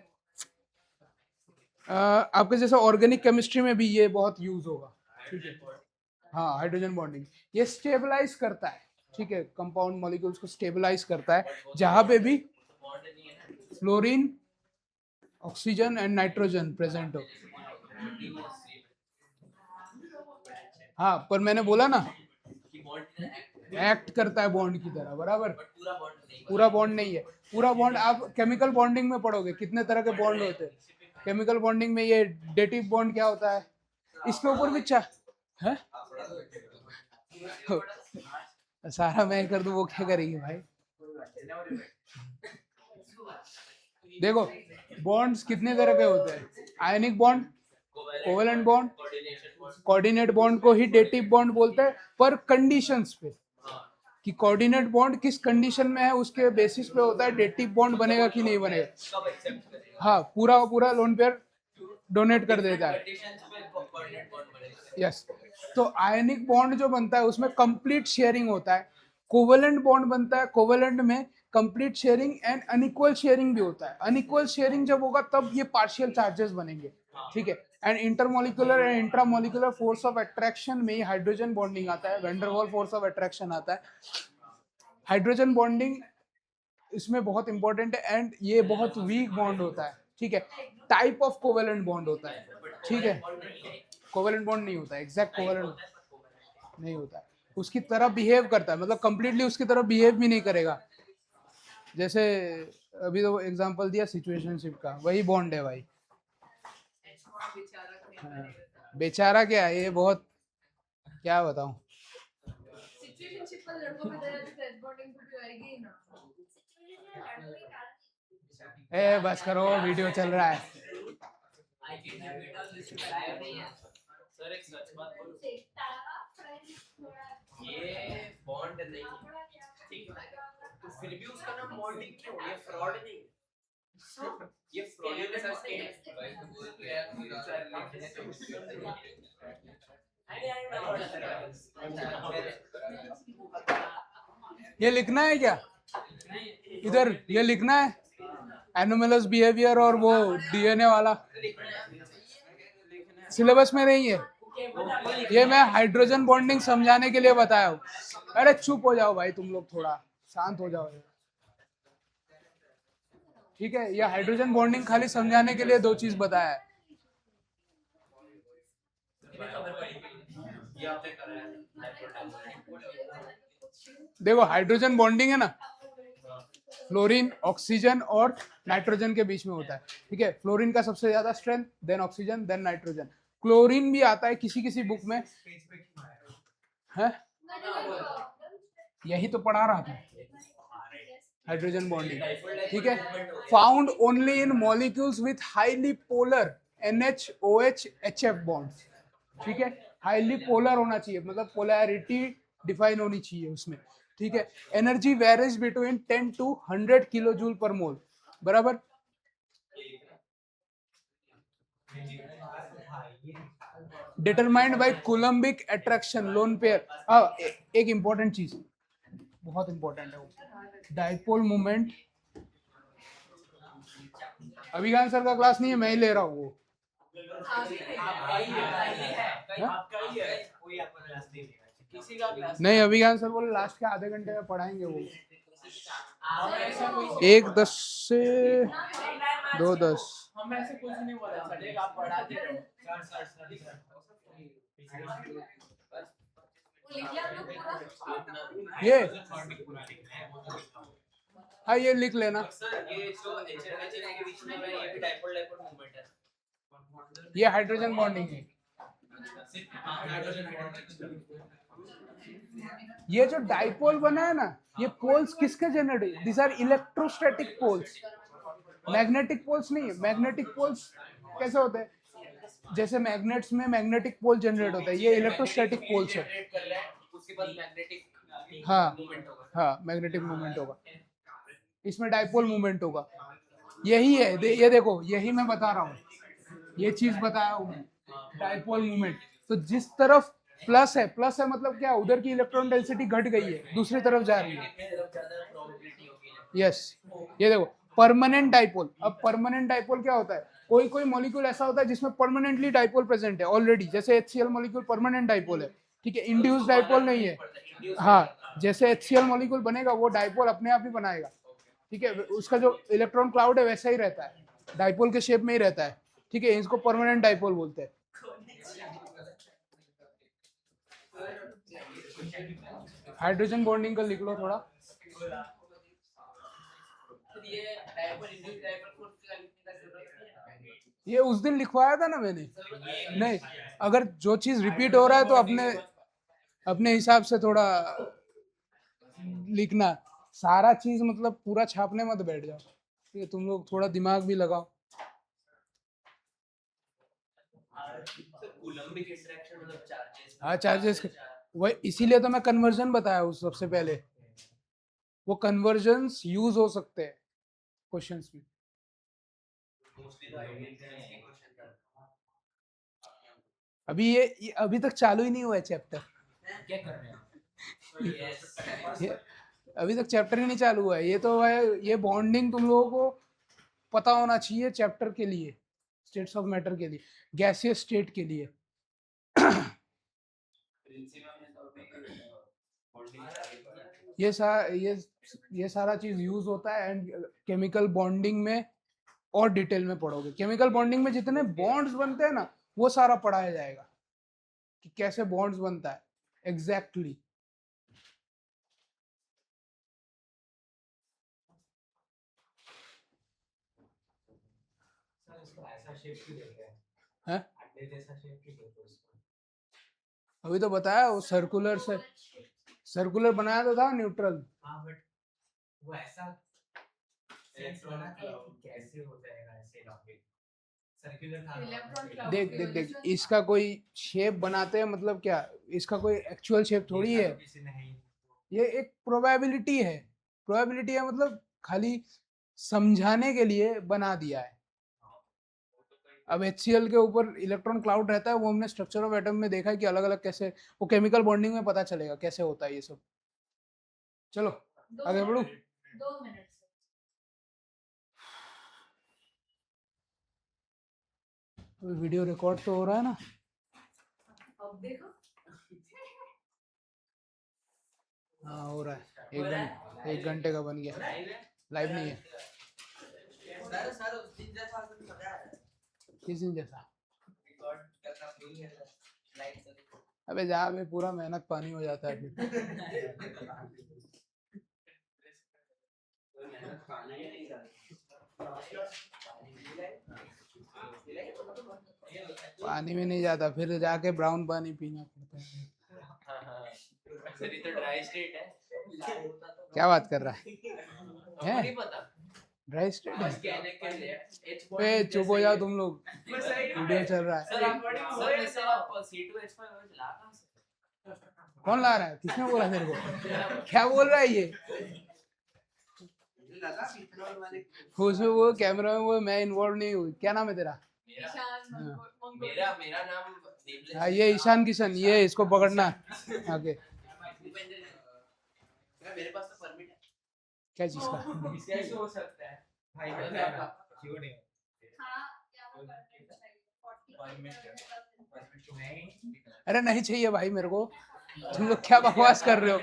Speaker 1: आपके जैसे ऑर्गेनिक केमिस्ट्री में भी ये बहुत यूज होगा, ठीक है। हाँ, हाइड्रोजन बॉन्डिंग ये स्टेबलाइज करता है, ठीक है, कंपाउंड मॉलिक्यूल्स को स्टेबलाइज करता है जहां पे भी fluorine, oxygen and nitrogen present हो। हाँ, पर मैंने बोला ना एक्ट करता है बॉन्ड की तरह, बराबर। पूरा बॉन्ड नहीं है, पूरा बॉन्ड आप केमिकल बॉन्डिंग में पढ़ोगे कितने तरह के बॉन्ड होते हैं। केमिकल बॉन्डिंग में ये डेटिव बॉन्ड क्या होता है, इसके ऊपर भी है सारा मैं कर दूं वो क्या करेगी भाई। देखो बॉन्ड्स कितने तरह के होते हैं, ionic bond, covalent bond, coordinate bond को ही डेटिव बॉन्ड बोलते हैं, पर कंडीशंस पे कि कोऑर्डिनेट बॉन्ड किस कंडीशन में है उसके बेसिस पे होता है डेटिव बॉन्ड बनेगा कि नहीं बनेगा। हाँ, पूरा का पूरा लोन पेयर डोनेट कर देता है, यस। तो आयनिक बॉन्ड जो बनता है उसमें कंप्लीट शेयरिंग होता है, कोवेलेंट बॉन्ड बनता है, कोवेलेंट में complete sharing and unequal sharing भी होता है। अनइक्वल शेयरिंग जब होगा तब ये पार्शियल चार्जेस बनेंगे, ठीक है। And intermolecular and intramolecular force of attraction में ही हाइड्रोजन बॉन्डिंग आता है, वैन डर वाल फोर्स ऑफ अट्रैक्शन आता है। हाइड्रोजन बॉन्डिंग इसमें बहुत इंपॉर्टेंट है एंड ये बहुत वीक बॉन्ड होता है, ठीक है। टाइप ऑफ कोवेलेंट बॉन्ड होता है, ठीक है। कोवेलेंट बॉन्ड नहीं होता है, एग्जैक्ट कोवेलेंट नहीं होता है, उसकी तरह बिहेव करता है, मतलब कंप्लीटली उसकी तरह बिहेव भी नहीं करेगा। जैसे अभी तो एग्जांपल दिया सिचुएशनशिप का, वही बॉन्ड है भाई। बेचारा क्या है ये, बहुत क्या बताऊं।
Speaker 5: सिचुएशनशिप पर लड़कों में दया तो सेक्स बॉन्डिंग तो आएगी ही ना।
Speaker 1: ए बस करो, वीडियो चल रहा है।
Speaker 6: सर एक सच बात बोलूं, ये बॉन्ड नहीं ठीक है, तो फिर भी उसका नाम बॉन्डिंग क्यों, ये फ्रॉड नहीं है, ये फ्रॉडुलेंट स्केम भाई तो बोल तो यार
Speaker 1: ये लिखना है क्या इधर, ये लिखना है एनोमलस बिहेवियर और वो डीएनए वाला सिलेबस में नहीं है। ये मैं हाइड्रोजन बॉन्डिंग समझाने के लिए बताया हूँ। अरे चुप हो जाओ भाई, तुम लोग थोड़ा शांत हो जाओ, ठीक है। ये हाइड्रोजन बॉन्डिंग खाली समझाने के लिए दो चीज बताया है। देखो हाइड्रोजन बॉन्डिंग है ना, फ्लोरीन, ऑक्सीजन और नाइट्रोजन के बीच में होता है, ठीक है। फ्लोरीन का सबसे ज्यादा strength, then oxygen, then nitrogen. Chlorine भी आता है किसी किसी बुक में, है यही तो पढ़ा रहा था हाइड्रोजन बॉन्डिंग, ठीक है। Found only in molecules with highly polar NH-OH HF bonds, ठीक है। हाईली पोलर होना चाहिए, मतलब पोलैरिटी डिफाइन होनी चाहिए उसमें, ठीक है। Energy varies between 10 to 100 kilojoule per mole, बराबर। Determined by coulombic attraction lone pair. एक इंपॉर्टेंट चीज, बहुत इंपॉर्टेंट है वो, डाइपोल मोमेंट। अभिज्ञान सर का क्लास नहीं है, मैं ही ले रहा हूँ वो। नहीं, अभिज्ञान सर बोले लास्ट के आधे घंटे में पढ़ाएंगे वो, 1:10 से 2:10।
Speaker 3: हम ऐसे कुछ नहीं बोला सर, आप पढ़ाते रहो।
Speaker 1: ये हाँ, ये लिख लेना।
Speaker 6: सर ये जो HF के बीच में है ये भी डाइपोल मूवमेंट है,
Speaker 1: ये हाइड्रोजन बॉन्डिंग है। ये जो डाइपोल बना है ना, ये पोल्स किसके generate, this are electrostatic poles, magnetic poles नहीं है। मैग्नेटिक पोल्स कैसे होते हैं, जैसे मैग्नेट्स में मैग्नेटिक पोल जनरेट होता है, ये इलेक्ट्रोस्टैटिक पोल्स है।
Speaker 6: उसके बाद मैग्नेटिक
Speaker 1: हाँ
Speaker 6: मूवमेंट होगा,
Speaker 1: हाँ, मैग्नेटिक मूवमेंट होगा, इसमें डाइपोल मूवमेंट होगा। यही है, ये देखो, यही मैं बता रहा हूँ, ये चीज बताया हूँ मैं, डाइपोल मूवमेंट। तो जिस तरफ प्लस है मतलब क्या, उधर की इलेक्ट्रॉन डेंसिटी घट गई है, दूसरी तरफ जा रही है।
Speaker 6: तरफ ज्यादा प्रोबेबिलिटी होगी।
Speaker 1: यस, ये देखो परमानेंट डाइपोल। अब परमानेंट डाइपोल क्या होता है, कोई कोई मॉलिक्यूल ऐसा होता है जिसमें परमानेंटली डाइपोल प्रेजेंट है ऑलरेडी, जैसे HCl मॉलिक्यूल परमानेंट डाइपोल है, ठीक है, इंड्यूस्ड डाइपोल नहीं है। हाँ, जैसे HCl मॉलिक्यूल बनेगा वो डाइपोल अपने आप ही बनाएगा, ठीक है, उसका जो इलेक्ट्रॉन क्लाउड है वैसा ही रहता है, डाइपोल के शेप में ही रहता है, ठीक है, इसको परमानेंट डाइपोल बोलते हैं। हाइड्रोजन बॉन्डिंग का लिख लो थोड़ा।
Speaker 6: ये डायपोल इंड्यूस्ड डायपोल फोर्स का लिखने का जरूरत नहीं है।
Speaker 1: ये उस दिन लिखवाया था ना मैंने। नहीं, अगर जो चीज रिपीट हो रहा है तो अपने हिसाब से थोड़ा लिखना, सारा चीज मतलब पूरा छापने मत बैठ जाओ, ठीक है, तुम लोग थोड़ा दिमाग भी लगाओ।
Speaker 6: कूलम्बिक इंटरेक्शन मतलब चार्जेस।
Speaker 1: हाँ, चार्जेस, वही इसीलिए तो मैं कन्वर्जन बताया उस सबसे पहले, वो कन्वर्जन्स यूज हो सकते हैं क्वेश्चंस में। अभी ये अभी तक चालू ही नहीं हुआ है चैप्टर।
Speaker 3: क्या कर रहे हैं?
Speaker 1: अभी तक चैप्टर ही नहीं चालू हुआ है, ये तो है, ये बॉन्डिंग तुम लोगों को पता होना चाहिए चैप्टर के लिए, स्टेट्स ऑफ मैटर के लिए, गैसियस स्टेट के लिए। ये सारा चीज यूज होता है, एंड केमिकल बॉन्डिंग में और डिटेल में पढ़ोगे। केमिकल बॉन्डिंग में जितने बॉन्ड्स बनते हैं ना वो सारा पढ़ाया जाएगा कि कैसे बॉन्ड्स बनता है एग्जैक्टली।
Speaker 2: सर इसको ऐसा शेप क्यों देते हैं?
Speaker 1: हैं?
Speaker 2: अंडे जैसा शेप क्यों देते हैं उसको?
Speaker 1: अभी तो बताया, वो सर्कुलर बनाया तो था न्यूट्रल।
Speaker 2: हाँ बट वो ऐसा इलेक्ट्रॉन क्लाउड कैसे हो जाएगा ऐसे लॉकेट? सर्कुलर था।
Speaker 5: इलेक्ट्रॉन क्लाउड
Speaker 1: देख देख देख, इसका कोई शेप बनाते हैं मतलब क्या, इसका कोई एक्चुअल शेप थोड़ी है,
Speaker 2: किसी ने ही
Speaker 1: ये एक प्रोबेबिलिटी है। प्रोबेबिलिटी है मतलब खाली समझाने के लिए बना दिया है। अब HCl के ऊपर इलेक्ट्रॉन क्लाउड रहता है, वो हमने स्ट्रक्चर ऑफ एटम में देखा है कि अलग अलग कैसे, वो केमिकल बॉन्डिंग में पता चलेगा कैसे होता है ये सब। चलो आगे बढ़ो।
Speaker 5: 2 मिनट से
Speaker 1: वीडियो रिकॉर्ड तो हो रहा है ना?
Speaker 5: अब देखो।
Speaker 1: हाँ हो रहा है, 1 घंटे का बन गया। लाइव नहीं है।
Speaker 6: सर उस दिन जैसा आपको पता है
Speaker 1: किस दिन जैसा?
Speaker 6: रिकॉर्ड करना नहीं है लाइव से।
Speaker 1: अबे जहाँ में पूरा मेहनत पानी हो जाता है फिर। पानी में नहीं जाता, फिर जाके ब्राउन पानी पीना पड़ता है।
Speaker 6: सर ये तो ड्राई स्टेट है।
Speaker 1: क्या बात कर रहा है? हैं?
Speaker 6: नहीं पता।
Speaker 1: ड्राई स्टेट
Speaker 6: बस
Speaker 1: है?
Speaker 6: कहने के लिए
Speaker 1: पे चुप हो जाओ तुम लोग, वीडियो चल रहा है।
Speaker 6: सर वैसे आप C2H5 ला कहां से?
Speaker 1: कौन ला रहा है? किसने बोला तेरे को? क्या बोल रहा है ये? उसमें वो कैमरा में वो मैं इन्वॉल्व नहीं हूँ। क्या नाम है तेरा?
Speaker 5: ईशान
Speaker 6: मेरा नाम नेमलेस।
Speaker 1: हाँ, ये ईशान किशन, ये इसको पकड़ना आगे।
Speaker 6: मेरे पास तो परमिट है।
Speaker 1: क्या चीज का?
Speaker 6: कैसे हो सकता है?
Speaker 2: भाई बताया क्यों नहीं?
Speaker 5: हाँ क्या वो करके चाहिए 40
Speaker 2: नहीं
Speaker 1: अरे नहीं चाहिए भाई मेरे को, तुम लोग क्या बकवास कर रहे हो?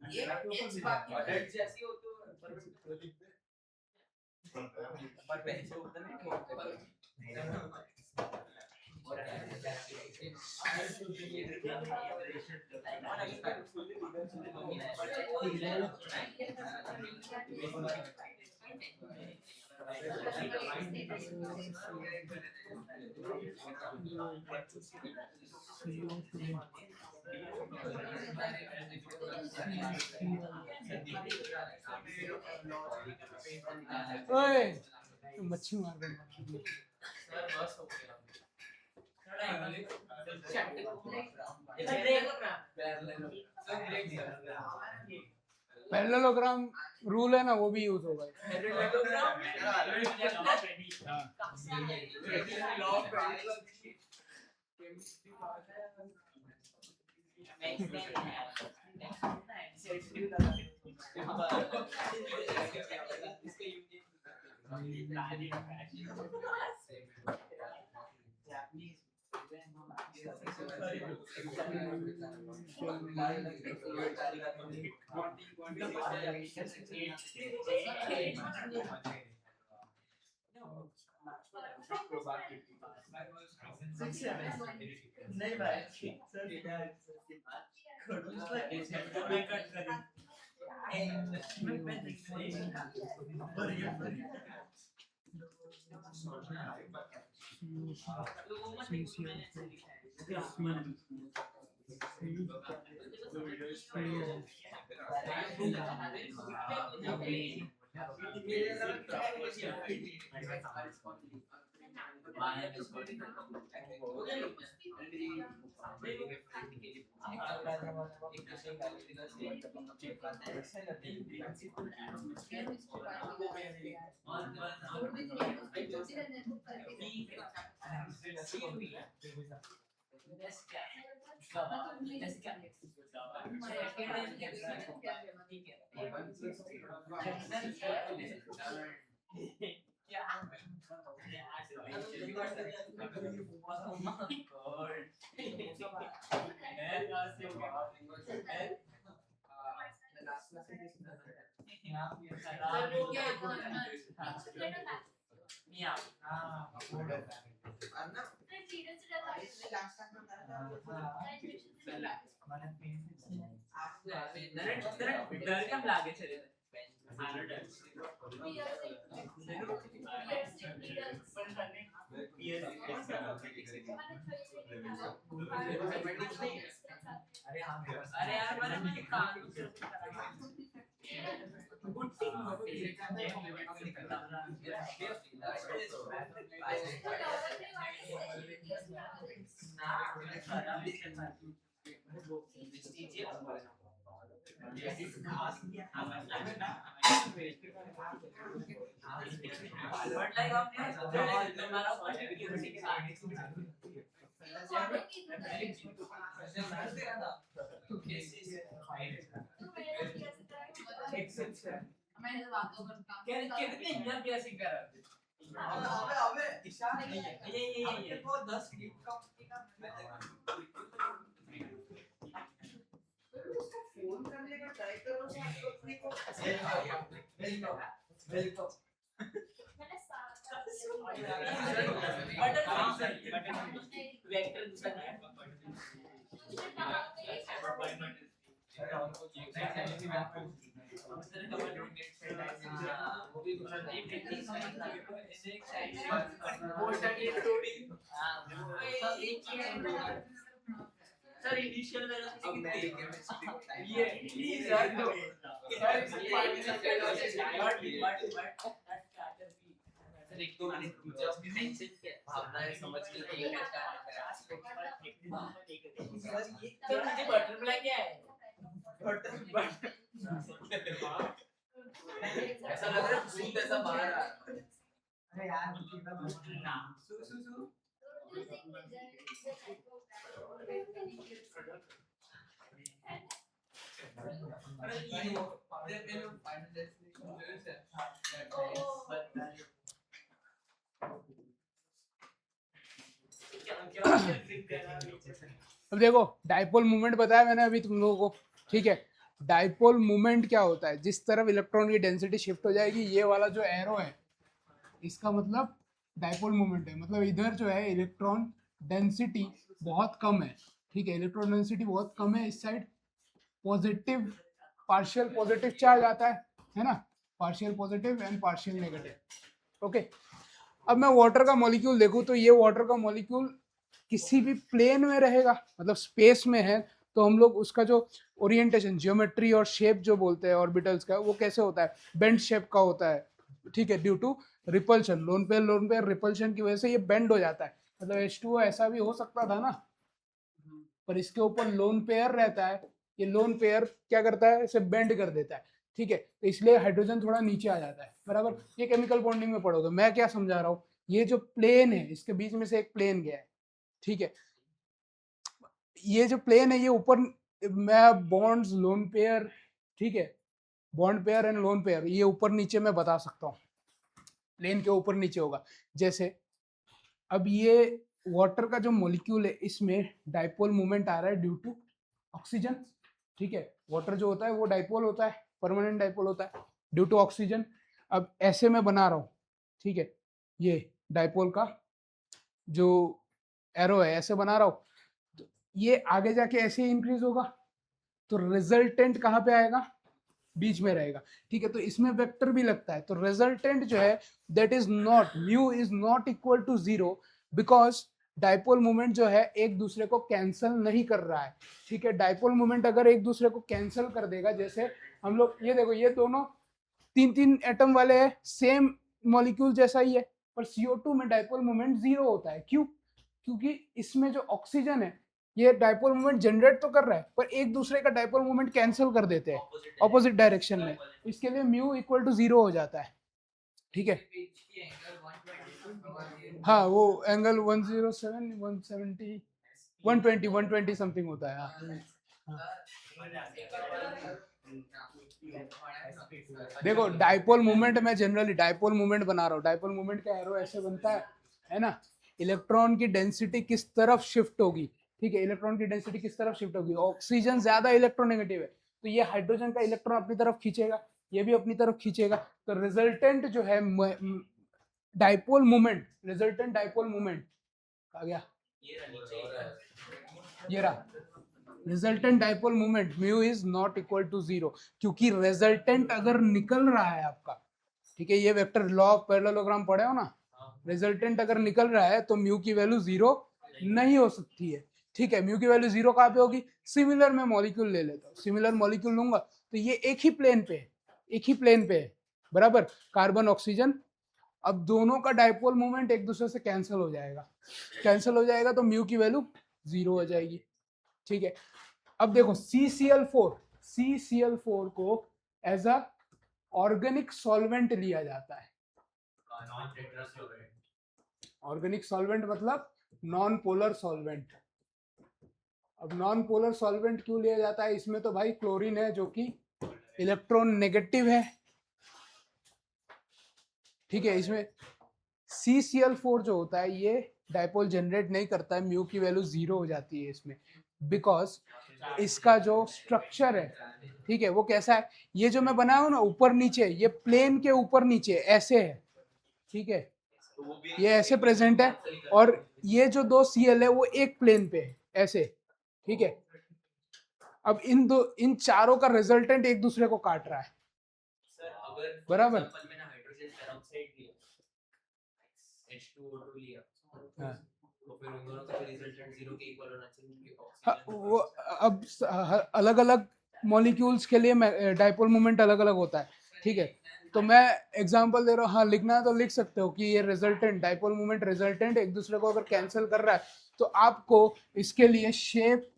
Speaker 6: ये H बाकी जैसी हो तो परमिट से ऊपर नहीं।
Speaker 1: ओए मच्छी मार रहे हैं। पैरेललोग्राम रूल है ना, वो भी यूज होगा।
Speaker 3: नहीं भाई सर मैं कट करी डर क्या लागे चले अरे यार मैंने काम सर इनिशियल एक तो मैंने मुझे अपनी टेंशन की भावनाएं समझ के लिए सर मुझे बटरफ्लाई क्या है ऐसा लग रहा है भूत ऐसा बाहर आ अरे यार ना सु अरे ये फाइनल डेस्टिनेशन
Speaker 1: अब देखो डाइपोल मूवमेंट बताया मैंने अभी तुम लोगों को, ठीक है। डाइपोल मूवमेंट क्या होता है, जिस तरफ इलेक्ट्रॉन की डेंसिटी शिफ्ट हो जाएगी, ये वाला जो एरो है इसका मतलब डाइपोल मूवमेंट है। मतलब इधर जो है इलेक्ट्रॉन डेंसिटी बहुत कम है, ठीक है, इलेक्ट्रॉन डेंसिटी बहुत कम है। इस side positive partial positive charge आता है ना, partial positive and partial negative. Okay, अब मैं वाटर का मॉलिक्यूल देखूं तो ये वाटर का मॉलिक्यूल किसी भी प्लेन में रहेगा, मतलब स्पेस में है, तो हम लोग उसका जो ओरिएंटेशन, ज्योमेट्री और शेप जो बोलते हैं ऑर्बिटल्स का, वो कैसे होता है, बेंड शेप का होता है, ठीक है, due to repulsion, lone pair repulsion की वजह से ये बेंड हो जाता है। मतलब H2O ऐसा भी हो सकता था ना, पर इसके ऊपर लोन पेयर रहता है, ये लोन पेयर क्या करता है, इसे बेंड कर देता है। ठीक है, तो इसलिए हाइड्रोजन थोड़ा नीचे आ जाता है, बराबर। ये केमिकल बॉन्डिंग में पढ़ोगे। मैं क्या समझा रहा हूँ, ये जो प्लेन है इसके बीच में से एक प्लेन गया है, ठीक है, ये जो प्लेन है ये ऊपर, मैं बॉन्ड्स लोन पेयर, ठीक है, bond pair and lone pair, ये ऊपर नीचे मैं बता सकता हूँ, प्लेन के ऊपर नीचे होगा। जैसे अब ये वाटर का जो मॉलिक्यूल है इसमें डाइपोल मोमेंट आ रहा है ड्यू टू ऑक्सीजन, ठीक है, वाटर जो होता है वो डाइपोल होता है, परमानेंट डाइपोल होता है ड्यू टू ऑक्सीजन। अब ऐसे मैं बना रहा हूँ, ठीक है, ये डाइपोल का जो एरो है ऐसे बना रहा हूँ, तो ये आगे जाके ऐसे ही इंक्रीज होगा, तो रिजल्टेंट कहाँ पे आएगा, बीच में रहेगा, ठीक है। तो इसमें वेक्टर भी लगता है, तो रिजल्टेंट जो है that is not, mu is not equal to 0 because dipole moment जो है एक दूसरे को कैंसल नहीं कर रहा है, ठीक है। डाइपोल मोमेंट अगर एक दूसरे को कैंसल कर देगा, जैसे हम लोग ये देखो, ये दोनों 3 एटम वाले हैं, सेम मॉलिक्यूल जैसा ही है, पर CO2 में डाइपोल मोमेंट 0 होता है। क्यों? क्योंकि इसमें जो ऑक्सीजन है ये डाइपोल मोमेंट जनरेट तो कर रहा है, पर एक दूसरे का डाइपोल मोमेंट कैंसिल कर देते हैं ऑपोजिट डायरेक्शन में, इसके लिए म्यू इक्वल टू 0 हो जाता है, ठीक है। हाँ, वो एंगल 107 170 120 समथिंग होता है। हाँ। देखो डाइपोल मोमेंट, मैं जनरली डाइपोल मोमेंट बना रहा हूँ, डाइपोल मोमेंट का एरो ऐसे बनता है ना, इलेक्ट्रॉन की डेंसिटी किस तरफ शिफ्ट होगी, ठीक है, इलेक्ट्रॉन की डेंसिटी किस तरफ शिफ्ट होगी, ऑक्सीजन ज्यादा इलेक्ट्रोनेगेटिव है, तो ये हाइड्रोजन का इलेक्ट्रॉन अपनी तरफ खींचेगा, ये भी अपनी तरफ खींचेगा, तो रिजल्टेंट जो है dipole moment, resultant dipole moment आ गया, ये रहा resultant dipole moment, mu is not equal to 0, क्योंकि रिजल्टेंट अगर निकल रहा है आपका, ठीक है, ये वेक्टर लॉ ऑफ पैरेललोग्राम पढ़े हो ना, रिजल्टेंट अगर निकल रहा है तो म्यू की वैल्यू 0 नहीं हो सकती है, ठीक है। म्यू की वैल्यू 0 कहाँ पे होगी, सिमिलर में मॉलिक्यूल ले लेता हूँ, सिमिलर मॉलिक्यूल लूंगा तो ये एक ही प्लेन पे है, एक ही प्लेन पे है, बराबर, कार्बन ऑक्सीजन। अब दोनों का डाइपोल मोमेंट एक दूसरे से कैंसिल हो जाएगा, कैंसिल हो जाएगा तो म्यू की वैल्यू 0 हो जाएगी, ठीक है। अब देखो CCl4 को एज अ ऑर्गेनिक सॉल्वेंट लिया जाता है, ऑर्गेनिक सॉल्वेंट मतलब नॉन पोलर सॉल्वेंट। अब नॉन पोलर सॉल्वेंट क्यों लिया जाता है, इसमें तो भाई क्लोरीन है जो कि इलेक्ट्रॉन नेगेटिव है, ठीक है। इसमें CCl4 जो होता है ये डाइपोल जनरेट नहीं करता है, म्यू की वैल्यू 0 हो जाती है इसमें, बिकॉज इसका जो स्ट्रक्चर है, ठीक है, वो कैसा है, ये जो मैं बनाया हूं ना ऊपर नीचे, ये प्लेन के ऊपर नीचे ऐसे है, ठीक है, ये ऐसे प्रेजेंट है, और ये जो 2 Cl है वो एक प्लेन पे है ऐसे, ठीक है। अब इन चारों का रिजल्टेंट एक दूसरे को काट रहा है, बराबर। हाँ, वो अब अलग अलग मॉलिक्यूल्स के लिए डाइपोल मोमेंट अलग अलग होता है, ठीक है। तो मैं एग्जांपल दे रहा हूँ, हाँ लिखना है तो लिख सकते हो कि ये रिजल्टेंट डाइपोल मोमेंट रिजल्टेंट एक दूसरे को अगर कैंसिल कर रहा है तो आपको इसके लिए shape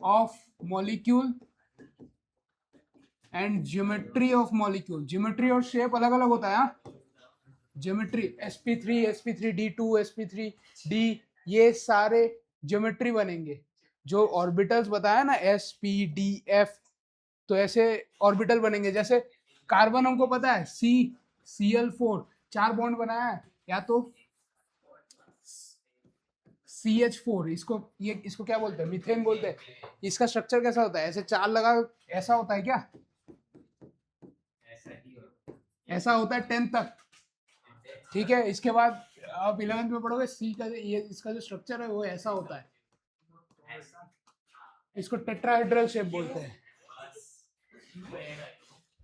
Speaker 1: of molecule and geometry of molecule, geometry और शेप अलग अलग होता है, ज्योमेट्री sp3 sp3d2 sp3d, ये सारे ज्योमेट्री बनेंगे, जो ऑर्बिटल्स बताया ना sp,d,f, तो ऐसे ऑर्बिटल बनेंगे। जैसे कार्बन हमको पता है CCl4 4 बॉन्ड बनाया है, या तो CH4, इसको क्या बोलते हैं, मीथेन बोलते हैं। इसका स्ट्रक्चर कैसा होता है, ऐसे 4 लगा, ऐसा होता है क्या, ऐसा होता है 10 तक, ठीक है। इसके बाद आप 11th में पढ़ोगे सी का, ये इसका जो स्ट्रक्चर है वो ऐसा होता है, इसको टेट्राहेड्रल शेप बोलते हैं,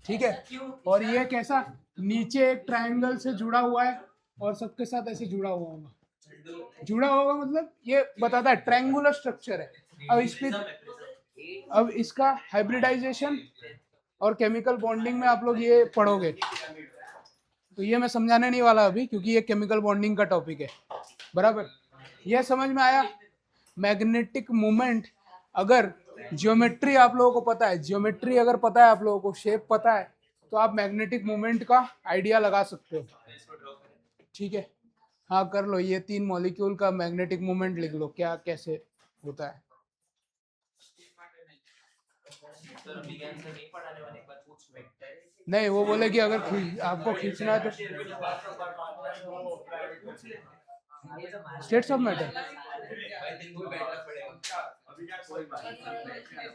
Speaker 1: ठीक है। और ये कैसा, नीचे एक ट्रायंगल से जुड़ा हुआ है और सबके साथ ऐसे जुड़ा हुआ होगा, जुड़ा होगा मतलब ये बताता है ट्रायंगुलर स्ट्रक्चर है। अब इसका हाइब्रिडाइजेशन और केमिकल बॉन्डिंग में आप लोग ये पढ़ोगे, तो ये मैं समझाने नहीं वाला अभी, क्योंकि ये केमिकल बॉन्डिंग का टॉपिक है, बराबर। ये समझ में आया। मैग्नेटिक मोमेंट अगर जियोमेट्री आप लोगों को पता है, जियोमेट्री अगर पता है आप लोगों को, शेप पता है, तो आप मैग्नेटिक मोमेंट का आइडिया लगा सकते हो। ठीक है, हाँ कर लो, ये 3 मॉलिक्यूल का मैग्नेटिक मोमेंट लिख लो, क्या कैसे होता है।
Speaker 6: सर विज्ञान से नहीं पढ़ाने वाले, एक बार पूछ वेक्टर
Speaker 1: नहीं, वो बोले कि अगर आपको खींचना है तो states of matter.
Speaker 4: I think वो बैठना पड़ेगा।
Speaker 7: अभी क्या कोई बात नहीं।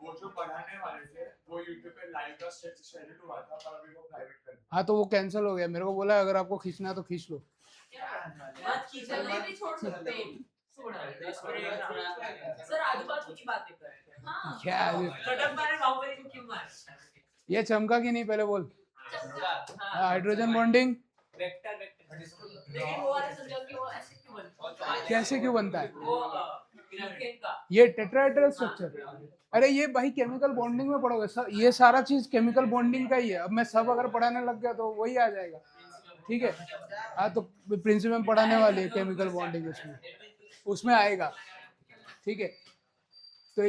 Speaker 7: वो जो पढ़ाने वाले थे वो YouTube पे लाइव का शेड्यूल हुआ था, पर अभी वो प्राइवेट कर दिया।
Speaker 1: हाँ तो वो कैंसिल हो गया, मेरे को बोला अगर आपको खींचना है तो खींच लो।
Speaker 3: मत कीजिए,
Speaker 5: जल्दी भी छोड़ सकते हैं।
Speaker 3: सर आजू बाजू की बातें कर रहे हैं।
Speaker 5: हाँ
Speaker 1: क्या है?
Speaker 3: कटक मारे बाहुबली को क्यों मारे?
Speaker 1: ये चमका कि नहीं पहले बोल।
Speaker 5: चमका।
Speaker 1: हाइड्रोजन बॉन्डिंग
Speaker 3: वेक्टर लेकिन वो वाला समझो कि वो ऐसे क्यों बनता है?
Speaker 1: कैसे क्यों बनता है?
Speaker 3: वो ग्रेफेन का
Speaker 1: ये टेट्राहेड्रल स्ट्रक्चर। अरे ये भाई केमिकल बॉन्डिंग में पढ़ोगे सर, ये सारा चीज केमिकल बॉन्डिंग का ही है। अब मैं सब अगर पढ़ाने लग गया तो वही आ जाएगा। ठीक है, हाँ तो प्रिंसिपल पढ़ाने वाली है केमिकल बॉन्डिंग, उसमें आएगा। ठीक है, तो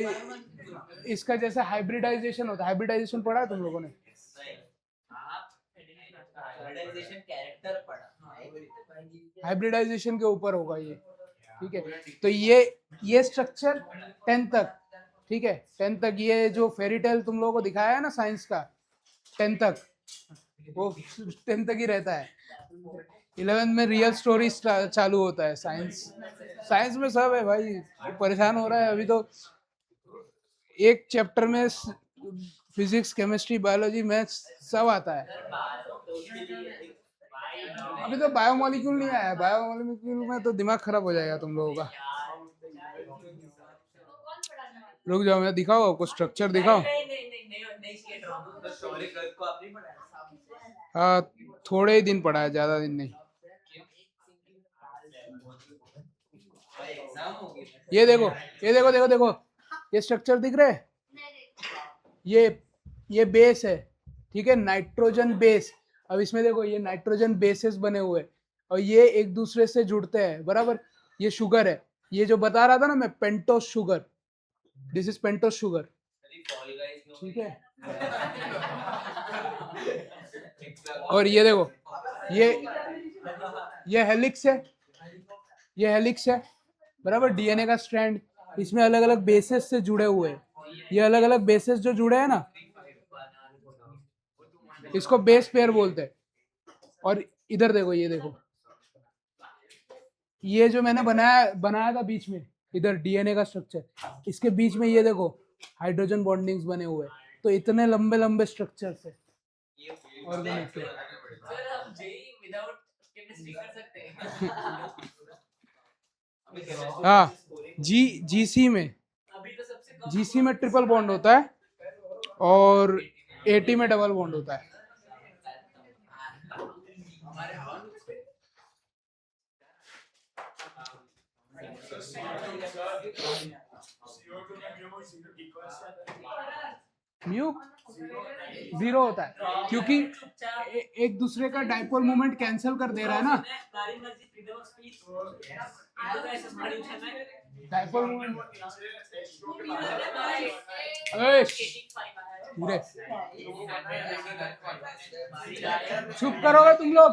Speaker 1: इसका जैसे हाइब्रिडाइजेशन होता है, हाइब्रिडाइजेशन पढ़ा है तुम लोगों ने?
Speaker 6: हाइब्रिडाइजेशन कैरेक्टर पढ़ा।
Speaker 1: हाइब्रिडाइजेशन के ऊपर होगा ये। ठीक है, तो ये स्ट्रक्चर 10 तक, ठीक है 10 तक, ये जो फेरी टेल तुम लोगों को दिखाया है ना साइंस का 10 तक, वो 10 तक ही रहता है। 11th में रियल स्टोरी चालू होता है। साइंस में सब है भाई, परेशान हो रहा है अभी तो। एक चैप्टर में फिजिक्स, केमिस्ट्री, बायोलॉजी, मैथ्स सब आता है। अभी तो बायोमोलिक्यूल नहीं आया, बायोमोलिक्यूल में तो दिमाग खराब हो जाएगा तुम लोगों का।
Speaker 5: तो कौन पढ़ाने वाला?
Speaker 1: रुक जाओ, मैं दिखाओ आपको, स्ट्रक्चर दिखाओ।
Speaker 6: तो शौर्य गर्ग को आपने पढ़ाया?
Speaker 1: हाँ थोड़े ही दिन पढ़ा है, ज्यादा दिन नहीं।
Speaker 6: भाई एग्जाम हो गया।
Speaker 1: ये देखो, ये देखो देखो देखो, ये स्ट्रक्चर दिख रहे हैं? ये बेस है, ठीक है, नाइट्रोजन बेस। अब इसमें देखो ये नाइट्रोजन बेसेस बने हुए हैं और ये एक दूसरे से जुड़ते हैं, बराबर। ये शुगर है, ये जो बता रहा था ना मैं, pentose sugar, this is pentose sugar. ठीक है, और ये देखो, ये हेलिक्स है, ये हेलिक्स है, बराबर, डीएनए का स्ट्रैंड। इसमें अलग अलग बेसेस से जुड़े हुए हैं। ये अलग अलग बेसेस जो जुड़े हैं ना, इसको बेस पेयर बोलते हैं। और इधर देखो, ये देखो, ये जो मैंने बनाया था बीच में, इधर डीएनए का स्ट्रक्चर, इसके बीच में ये देखो हाइड्रोजन बॉन्डिंग्स बने हुए हैं। तो इतने लंबे लंबे स्ट्रक्चर्स है ऑर्गेनिक के।
Speaker 3: सर हम जेई विदाउट केमिस्ट्री कर सकते हैं?
Speaker 1: हाँ, जीसी में,
Speaker 3: अभी तो सबसे कम
Speaker 1: जीसी में ट्रिपल बॉन्ड होता है और एटी में डबल बॉन्ड होता है। म्यू 0 होता है क्योंकि एक दूसरे का डाइपोल मोमेंट कैंसिल कर दे रहा है ना। डाइपोल मोमेंट पूरे चुप करोगे तुम लोग?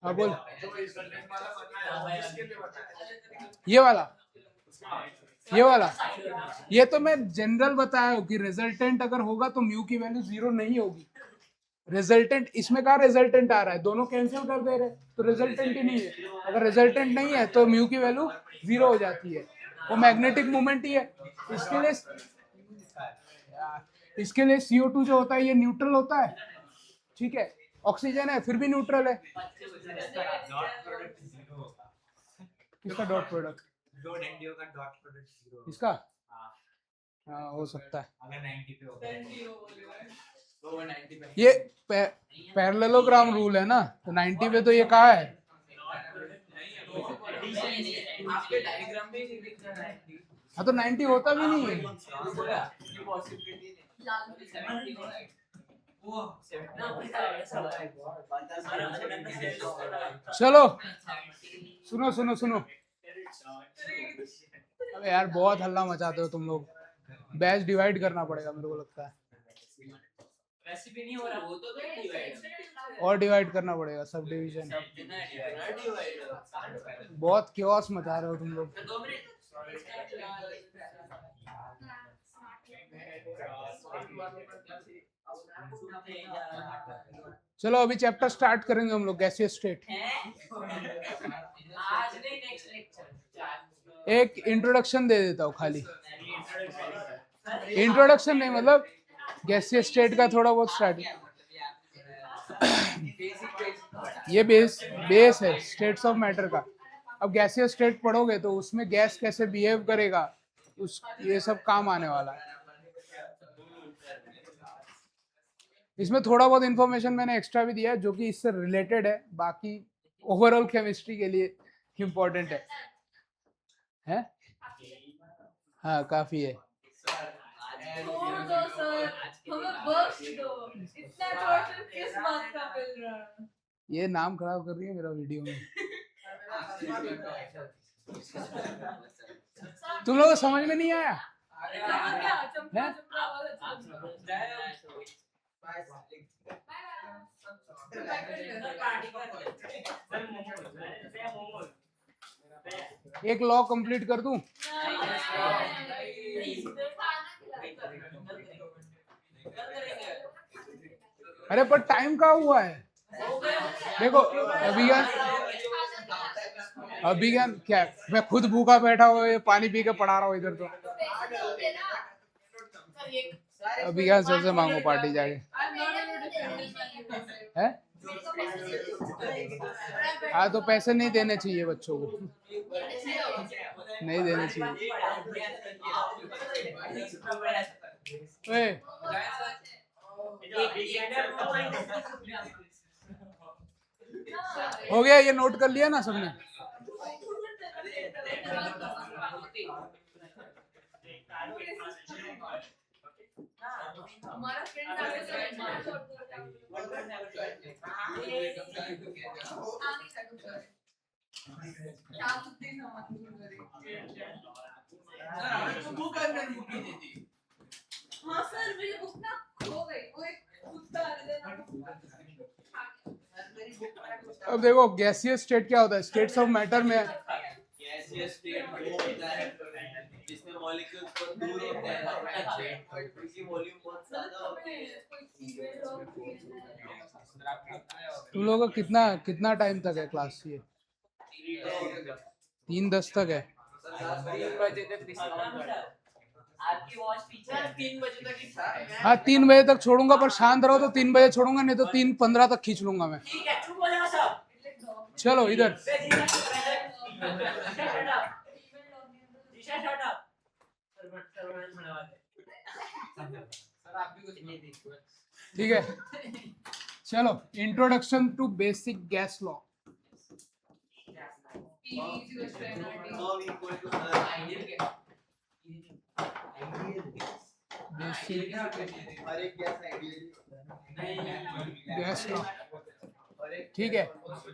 Speaker 1: हाँ बोल। ये वाला ये तो मैं जनरल बताया हूँ कि रिजल्टेंट अगर होगा तो म्यू की वैल्यू 0 नहीं होगी। रिजल्टेंट इसमें कहा रिजल्टेंट आ रहा है, दोनों कैंसिल कर दे रहे तो रिजल्टेंट ही नहीं है। अगर रिजल्टेंट नहीं है तो म्यू की वैल्यू 0 हो जाती है। वो मैग्नेटिक मोमेंट ही है। इसके लिए CO2 जो होता है ये न्यूट्रल होता है, ठीक है। ऑक्सीजन है फिर भी न्यूट्रल है। किसका डॉट प्रोडक्ट?
Speaker 2: डॉट एनडीओ का डॉट प्रोडक्ट 0
Speaker 1: इसका हाँ हो सकता है।
Speaker 2: अगर 90 पे होगा तो वो 90 पे
Speaker 1: ये पैरेललोग्राम रूल है ना, तो 90 पे तो ये कहाँ है?
Speaker 3: आपके डायग्राम में ही लिख रहा है।
Speaker 1: हाँ तो 90 होता भी नहीं है। चलो सुनो सुनो सुनो, अबे यार बहुत हल्ला मचाते हो तुम लोग, बैच डिवाइड करना पड़ेगा मेरे को लगता है,
Speaker 3: वैसे भी नहीं हो रहा, वो तो नहीं डिवाइड
Speaker 1: और डिवाइड करना पड़ेगा, सब डिवीजन। बहुत क्योस मचा रहे हो तुम लोग।
Speaker 3: 2 मिनट
Speaker 1: चलो अभी चैप्टर स्टार्ट करेंगे हम लोग, गैसियस स्टेट।
Speaker 3: आज नहीं, नेक्स्ट लेक्चर
Speaker 1: एक इंट्रोडक्शन दे देता हूँ खाली, इंट्रोडक्शन नहीं मतलब गैसियस स्टेट का थोड़ा बहुत स्टार्ट। ये बेस है स्टेट्स ऑफ मैटर का। अब गैसियस स्टेट पढ़ोगे तो उसमें गैस कैसे बिहेव करेगा, उस ये सब काम आने वाला है। इसमें थोड़ा बहुत इंफॉर्मेशन मैंने एक्स्ट्रा भी दिया है जो कि इससे रिलेटेड है, बाकी ओवरऑल केमिस्ट्री के लिए इम्पोर्टेंट है? हाँ काफी है।
Speaker 5: छोड़ दो सर, हमें बख्श दो, इतना टॉर्चर किस बात का मिल रहा है?
Speaker 1: ये नाम खराब कर रही है मेरा वीडियो में। तुम लोगों को समझ में नहीं आया?
Speaker 5: क्या चमका चमका वाला
Speaker 1: एक लॉ कंप्लीट कर दूं? अरे पर टाइम का हुआ है, देखो अभिज्ञान क्या है? मैं खुद भूखा बैठा हुआ है, पानी पी के पढ़ा रहा हूँ इधर। तो अभिज्ञान सर से मांगो पार्टी जाके, है? हाँ तो पैसे नहीं देने चाहिए बच्चों को, नहीं देने चाहिए। ओए, हो गया, ये नोट कर लिया ना सबने?
Speaker 5: हमारा फ्रेंड हाँ सर मेरी बुक ना खो गई, वो एक कुत्ता
Speaker 1: अब देखो गैसियस स्टेट क्या होता है, स्टेट्स ऑफ मैटर में
Speaker 6: गैसियस स्टेट वो होता है जिसमें मॉलिक्यूल्स बहुत दूर होते हैं और उसकी वॉल्यूम बहुत ज्यादा होती है।
Speaker 1: तुम लोगों का कितना टाइम तक है क्लास? ये 3:10 तक है।
Speaker 6: 3 बजे तक डिस्काउंट कर दो। आपकी वॉच पीछे 3 बजे तक ही था।
Speaker 1: हाँ 3 बजे तक छोड़ूंगा, पर शांत रहो तो 3 बजे छोड़ूंगा, नहीं तो 3:15 तक खींच लूंगा मैं।
Speaker 6: ठीक है, चुप हो जाओ सब।
Speaker 1: चलो इधर ठीक है। चलो introduction to basic gas law. Gas law, ठीक है।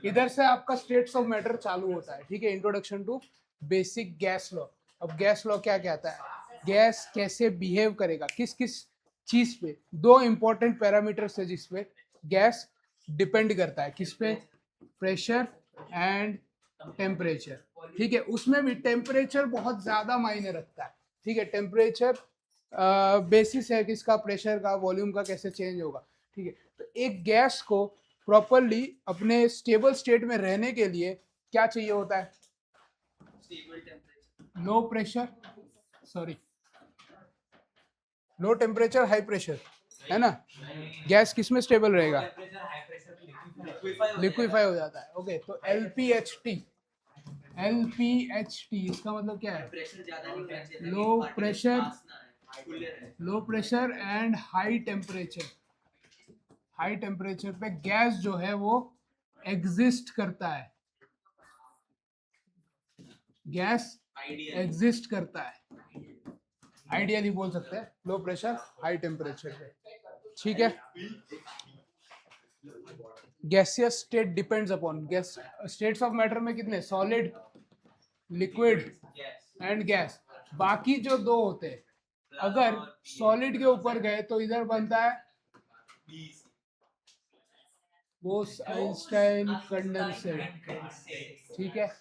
Speaker 1: इधर से आपका स्टेट्स ऑफ मैटर चालू होता है, ठीक है। Introduction to basic gas law. अब गैस लॉ क्या कहता है, गैस कैसे बिहेव करेगा, किस किस चीज पे, 2 इंपॉर्टेंट पैरामीटर्स है जिस पे गैस डिपेंड करता है, किस पे, प्रेशर एंड टेम्परेचर, ठीक है। उसमें भी टेम्परेचर बहुत ज्यादा मायने रखता है, ठीक है। टेम्परेचर बेसिस है किसका, प्रेशर का, वॉल्यूम का कैसे चेंज होगा, ठीक है। तो एक गैस को प्रॉपरली अपने स्टेबल स्टेट में रहने के लिए क्या चाहिए होता है, low pressure, sorry low temperature high pressure, है ना। गैस किस में स्टेबल रहेगा, लिक्विफाई हो जाता है, ओके। तो LPHT, इसका मतलब क्या है, low pressure and high temperature. High temperature पे गैस जो है वो एग्जिस्ट करता है, गैस एग्जिस्ट करता है, आइडियली बोल सकते हैं, लो प्रेशर हाई टेम्परेचर पे, ठीक है। Gaseous state depends upon gas. States of matter में कितने, सॉलिड, लिक्विड एंड गैस। बाकी जो दो होते हैं, अगर सॉलिड के ऊपर गए तो इधर बनता है बोस-आइंस्टाइन कंडेंसेट, ठीक है,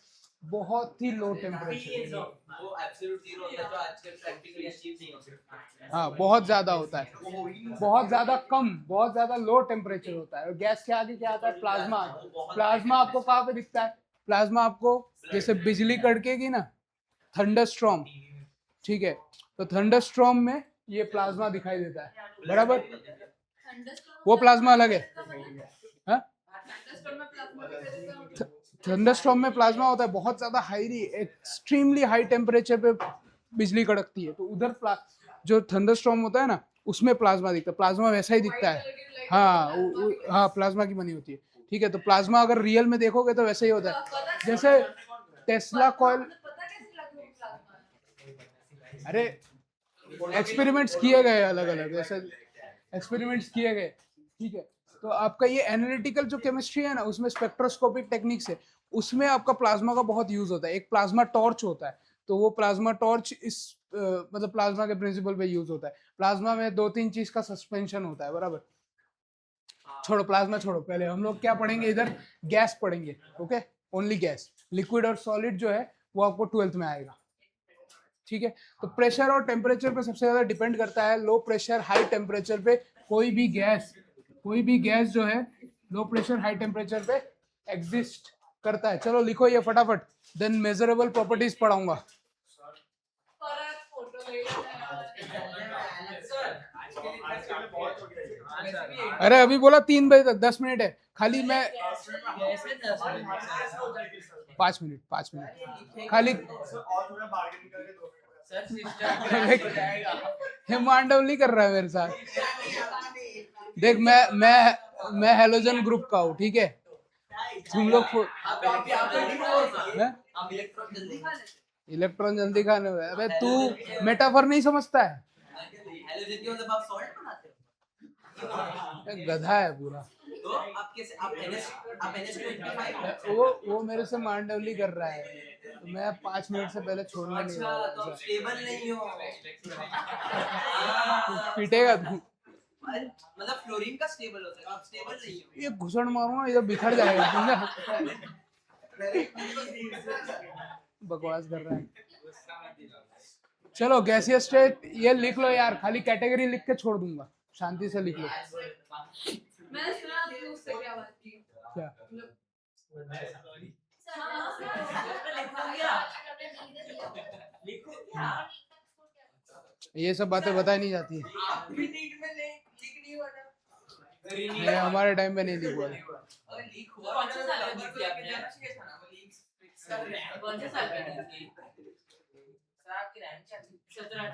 Speaker 1: बहुत ही लो टेम्परेचर,
Speaker 6: वो एब्सोल्यूट जीरो होता है जो आजकल प्रैक्टिकली अचीव नहीं हो सकता।
Speaker 1: हाँ बहुत ज्यादा होता है, बहुत ज्यादा कम, बहुत ज्यादा लो टेम्परेचर होता है। और गैस के आगे क्या आता है? प्लाज्मा। प्लाज्मा आपको कहाँ पे दिखता है? प्लाज्मा आपको जैसे बिजली कड़केगी ना, थंडरस्टॉर्म, ठीक है, तो थंडरस्टॉर्म में ये प्लाज्मा दिखाई देता है, बराबर। वो प्लाज्मा अलग है, हाँ? थंडरस्टॉर्म में प्लाज्मा होता है, बहुत ज्यादा हाईली एक्सट्रीमली हाई टेम्परेचर पे बिजली कड़कती है, तो उधर जो थंडरस्टॉर्म होता है ना, उसमें प्लाज्मा दिखता है। प्लाज्मा वैसा ही दिखता है, हाँ हाँ, प्लाज्मा की बनी होती है, ठीक है। तो प्लाज्मा अगर रियल में देखोगे तो वैसे ही होता है, जैसे टेस्ला कॉइल। अरे एक्सपेरिमेंट्स किए गए अलग अलग, ऐसे एक्सपेरिमेंट्स किए गए, ठीक है। तो आपका ये एनालिटिकल जो केमिस्ट्री है ना, उसमें स्पेक्ट्रोस्कोपिक टेक्निक्स है, उसमें आपका प्लाज्मा का बहुत यूज होता है। एक प्लाज्मा टॉर्च होता है, तो वो प्लाज्मा टॉर्च इस मतलब प्लाज्मा के प्रिंसिपल पे यूज होता है। प्लाज्मा में 2-3 चीज का सस्पेंशन होता है, बराबर। छोड़ो प्लाज्मा छोड़ो, पहले हम लोग क्या पढ़ेंगे इधर? गैस पढ़ेंगे, ओके, ओनली गैस। लिक्विड और सॉलिड जो है वो आपको 12th में आएगा, ठीक है। तो प्रेशर और टेम्परेचर पे सबसे ज्यादा डिपेंड करता है। लो प्रेशर हाई टेम्परेचर पे कोई भी गैस जो है लो प्रेशर हाई टेम्परेचर पे एग्जिस्ट करता है। चलो लिखो ये फटाफट, देन मेजरेबल प्रॉपर्टीज पढ़ाऊंगा। अरे अभी बोला 3 बजे तक, 10 मिनट है खाली। मैं 5 मिनट खाली। हिमांडवली कर रहा है मेरे साथ। देख मैं हेलोजन ग्रुप का हूँ, ठीक है। तुम लोग इलेक्ट्रॉन जल्दी खाने में, अबे तू मेटाफर नहीं समझता है, गधा है पूरा।
Speaker 6: तो आप कैसे आप NH25
Speaker 1: वो मेरे से मांडवली कर रहा है, तो मैं 5 मिनट से पहले छोड़ने नहीं
Speaker 6: अच्छा, तो आप स्टेबल नहीं हो।
Speaker 1: पीटेगा तू,
Speaker 6: मतलब फ्लोरीन का स्टेबल होता है, आप स्टेबल नहीं हो।
Speaker 1: ये घुसड़ मारूंगा इधर बिखर जाएगा, समझा? बकवास कर रहा है। चलो गैसियस स्टेट ये लिख लो यार, खाली कैटेगरी लिख के छोड़ दूंगा, शांति से लिख लो।
Speaker 5: मैंने सुना आपने उससे क्या बात की?
Speaker 1: क्या? ये सब बातें बताई नहीं जाती है, ये हमारे टाइम पे नहीं लिखा है।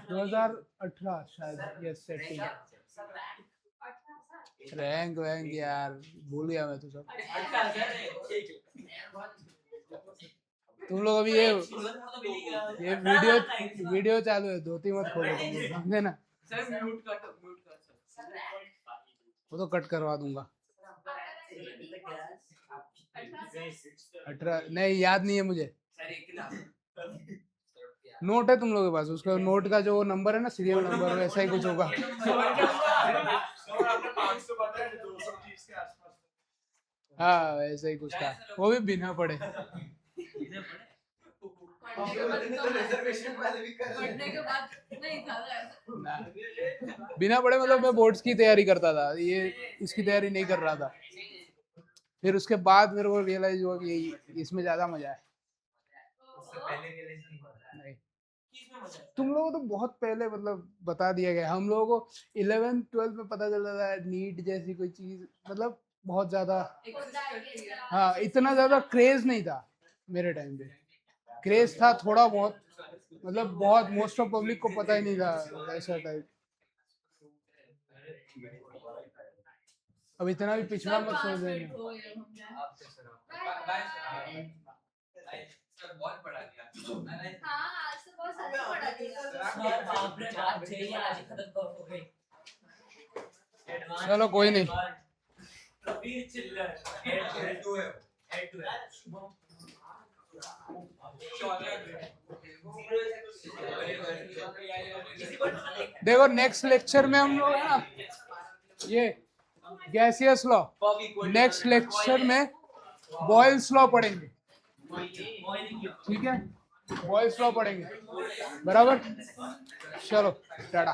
Speaker 1: 2018 शायद, यस सेटिंग। रैंक वैंक यार भूल गया मैं तो सब। तुम लोग अभी ये वीडियो चालू है, धोती मत खोलो तुम लोग, समझे ना? वो तो कट करवा दूंगा। 18 नहीं, याद नहीं है मुझे। नोट है तुम लोगों के पास? उसका नोट का जो नंबर है ना, सीरियल नंबर, वैसा ही कुछ होगा। हाँ वैसा ही कुछ था, वो भी बिना पढ़े।
Speaker 5: पढ़ने के बाद नहीं था
Speaker 1: ना, बिना पढ़े मतलब मैं बोर्ड्स की तैयारी करता था, ये इसकी तैयारी नहीं कर रहा था। फिर उसके बाद मेरे को रियलाइज हुआ कि इसमें ज्यादा मजा है। नहीं, तुम लोगों को तो बहुत पहले मतलब बता दिया गया। हम लोगों को 11th-12th में पता चलता था नीट जैसी कोई चीज, मतलब बहुत ज्यादा, हाँ इतना ज्यादा क्रेज नहीं था मेरे टाइम पे। क्रेज था थोड़ा बहुत, मतलब बहुत, मोस्ट ऑफ पब्लिक को पता ही नहीं था ऐसा टाइप। अब इतना भी पिछड़ा मत सोच देना।
Speaker 6: बहुत पढ़ा दिया।
Speaker 5: हाँ आज तो बहुत सारा पढ़ा दिया।
Speaker 1: चलो कोई नहीं।
Speaker 6: Zero
Speaker 1: देखो नेक्स्ट लेक्चर में हम लोग है ना ये गैसियस लॉ, नेक्स्ट लेक्चर में बॉयल्स लॉ पढ़ेंगे, ठीक है, बॉयल्स लॉ पढ़ेंगे, बराबर। चलो टाटा।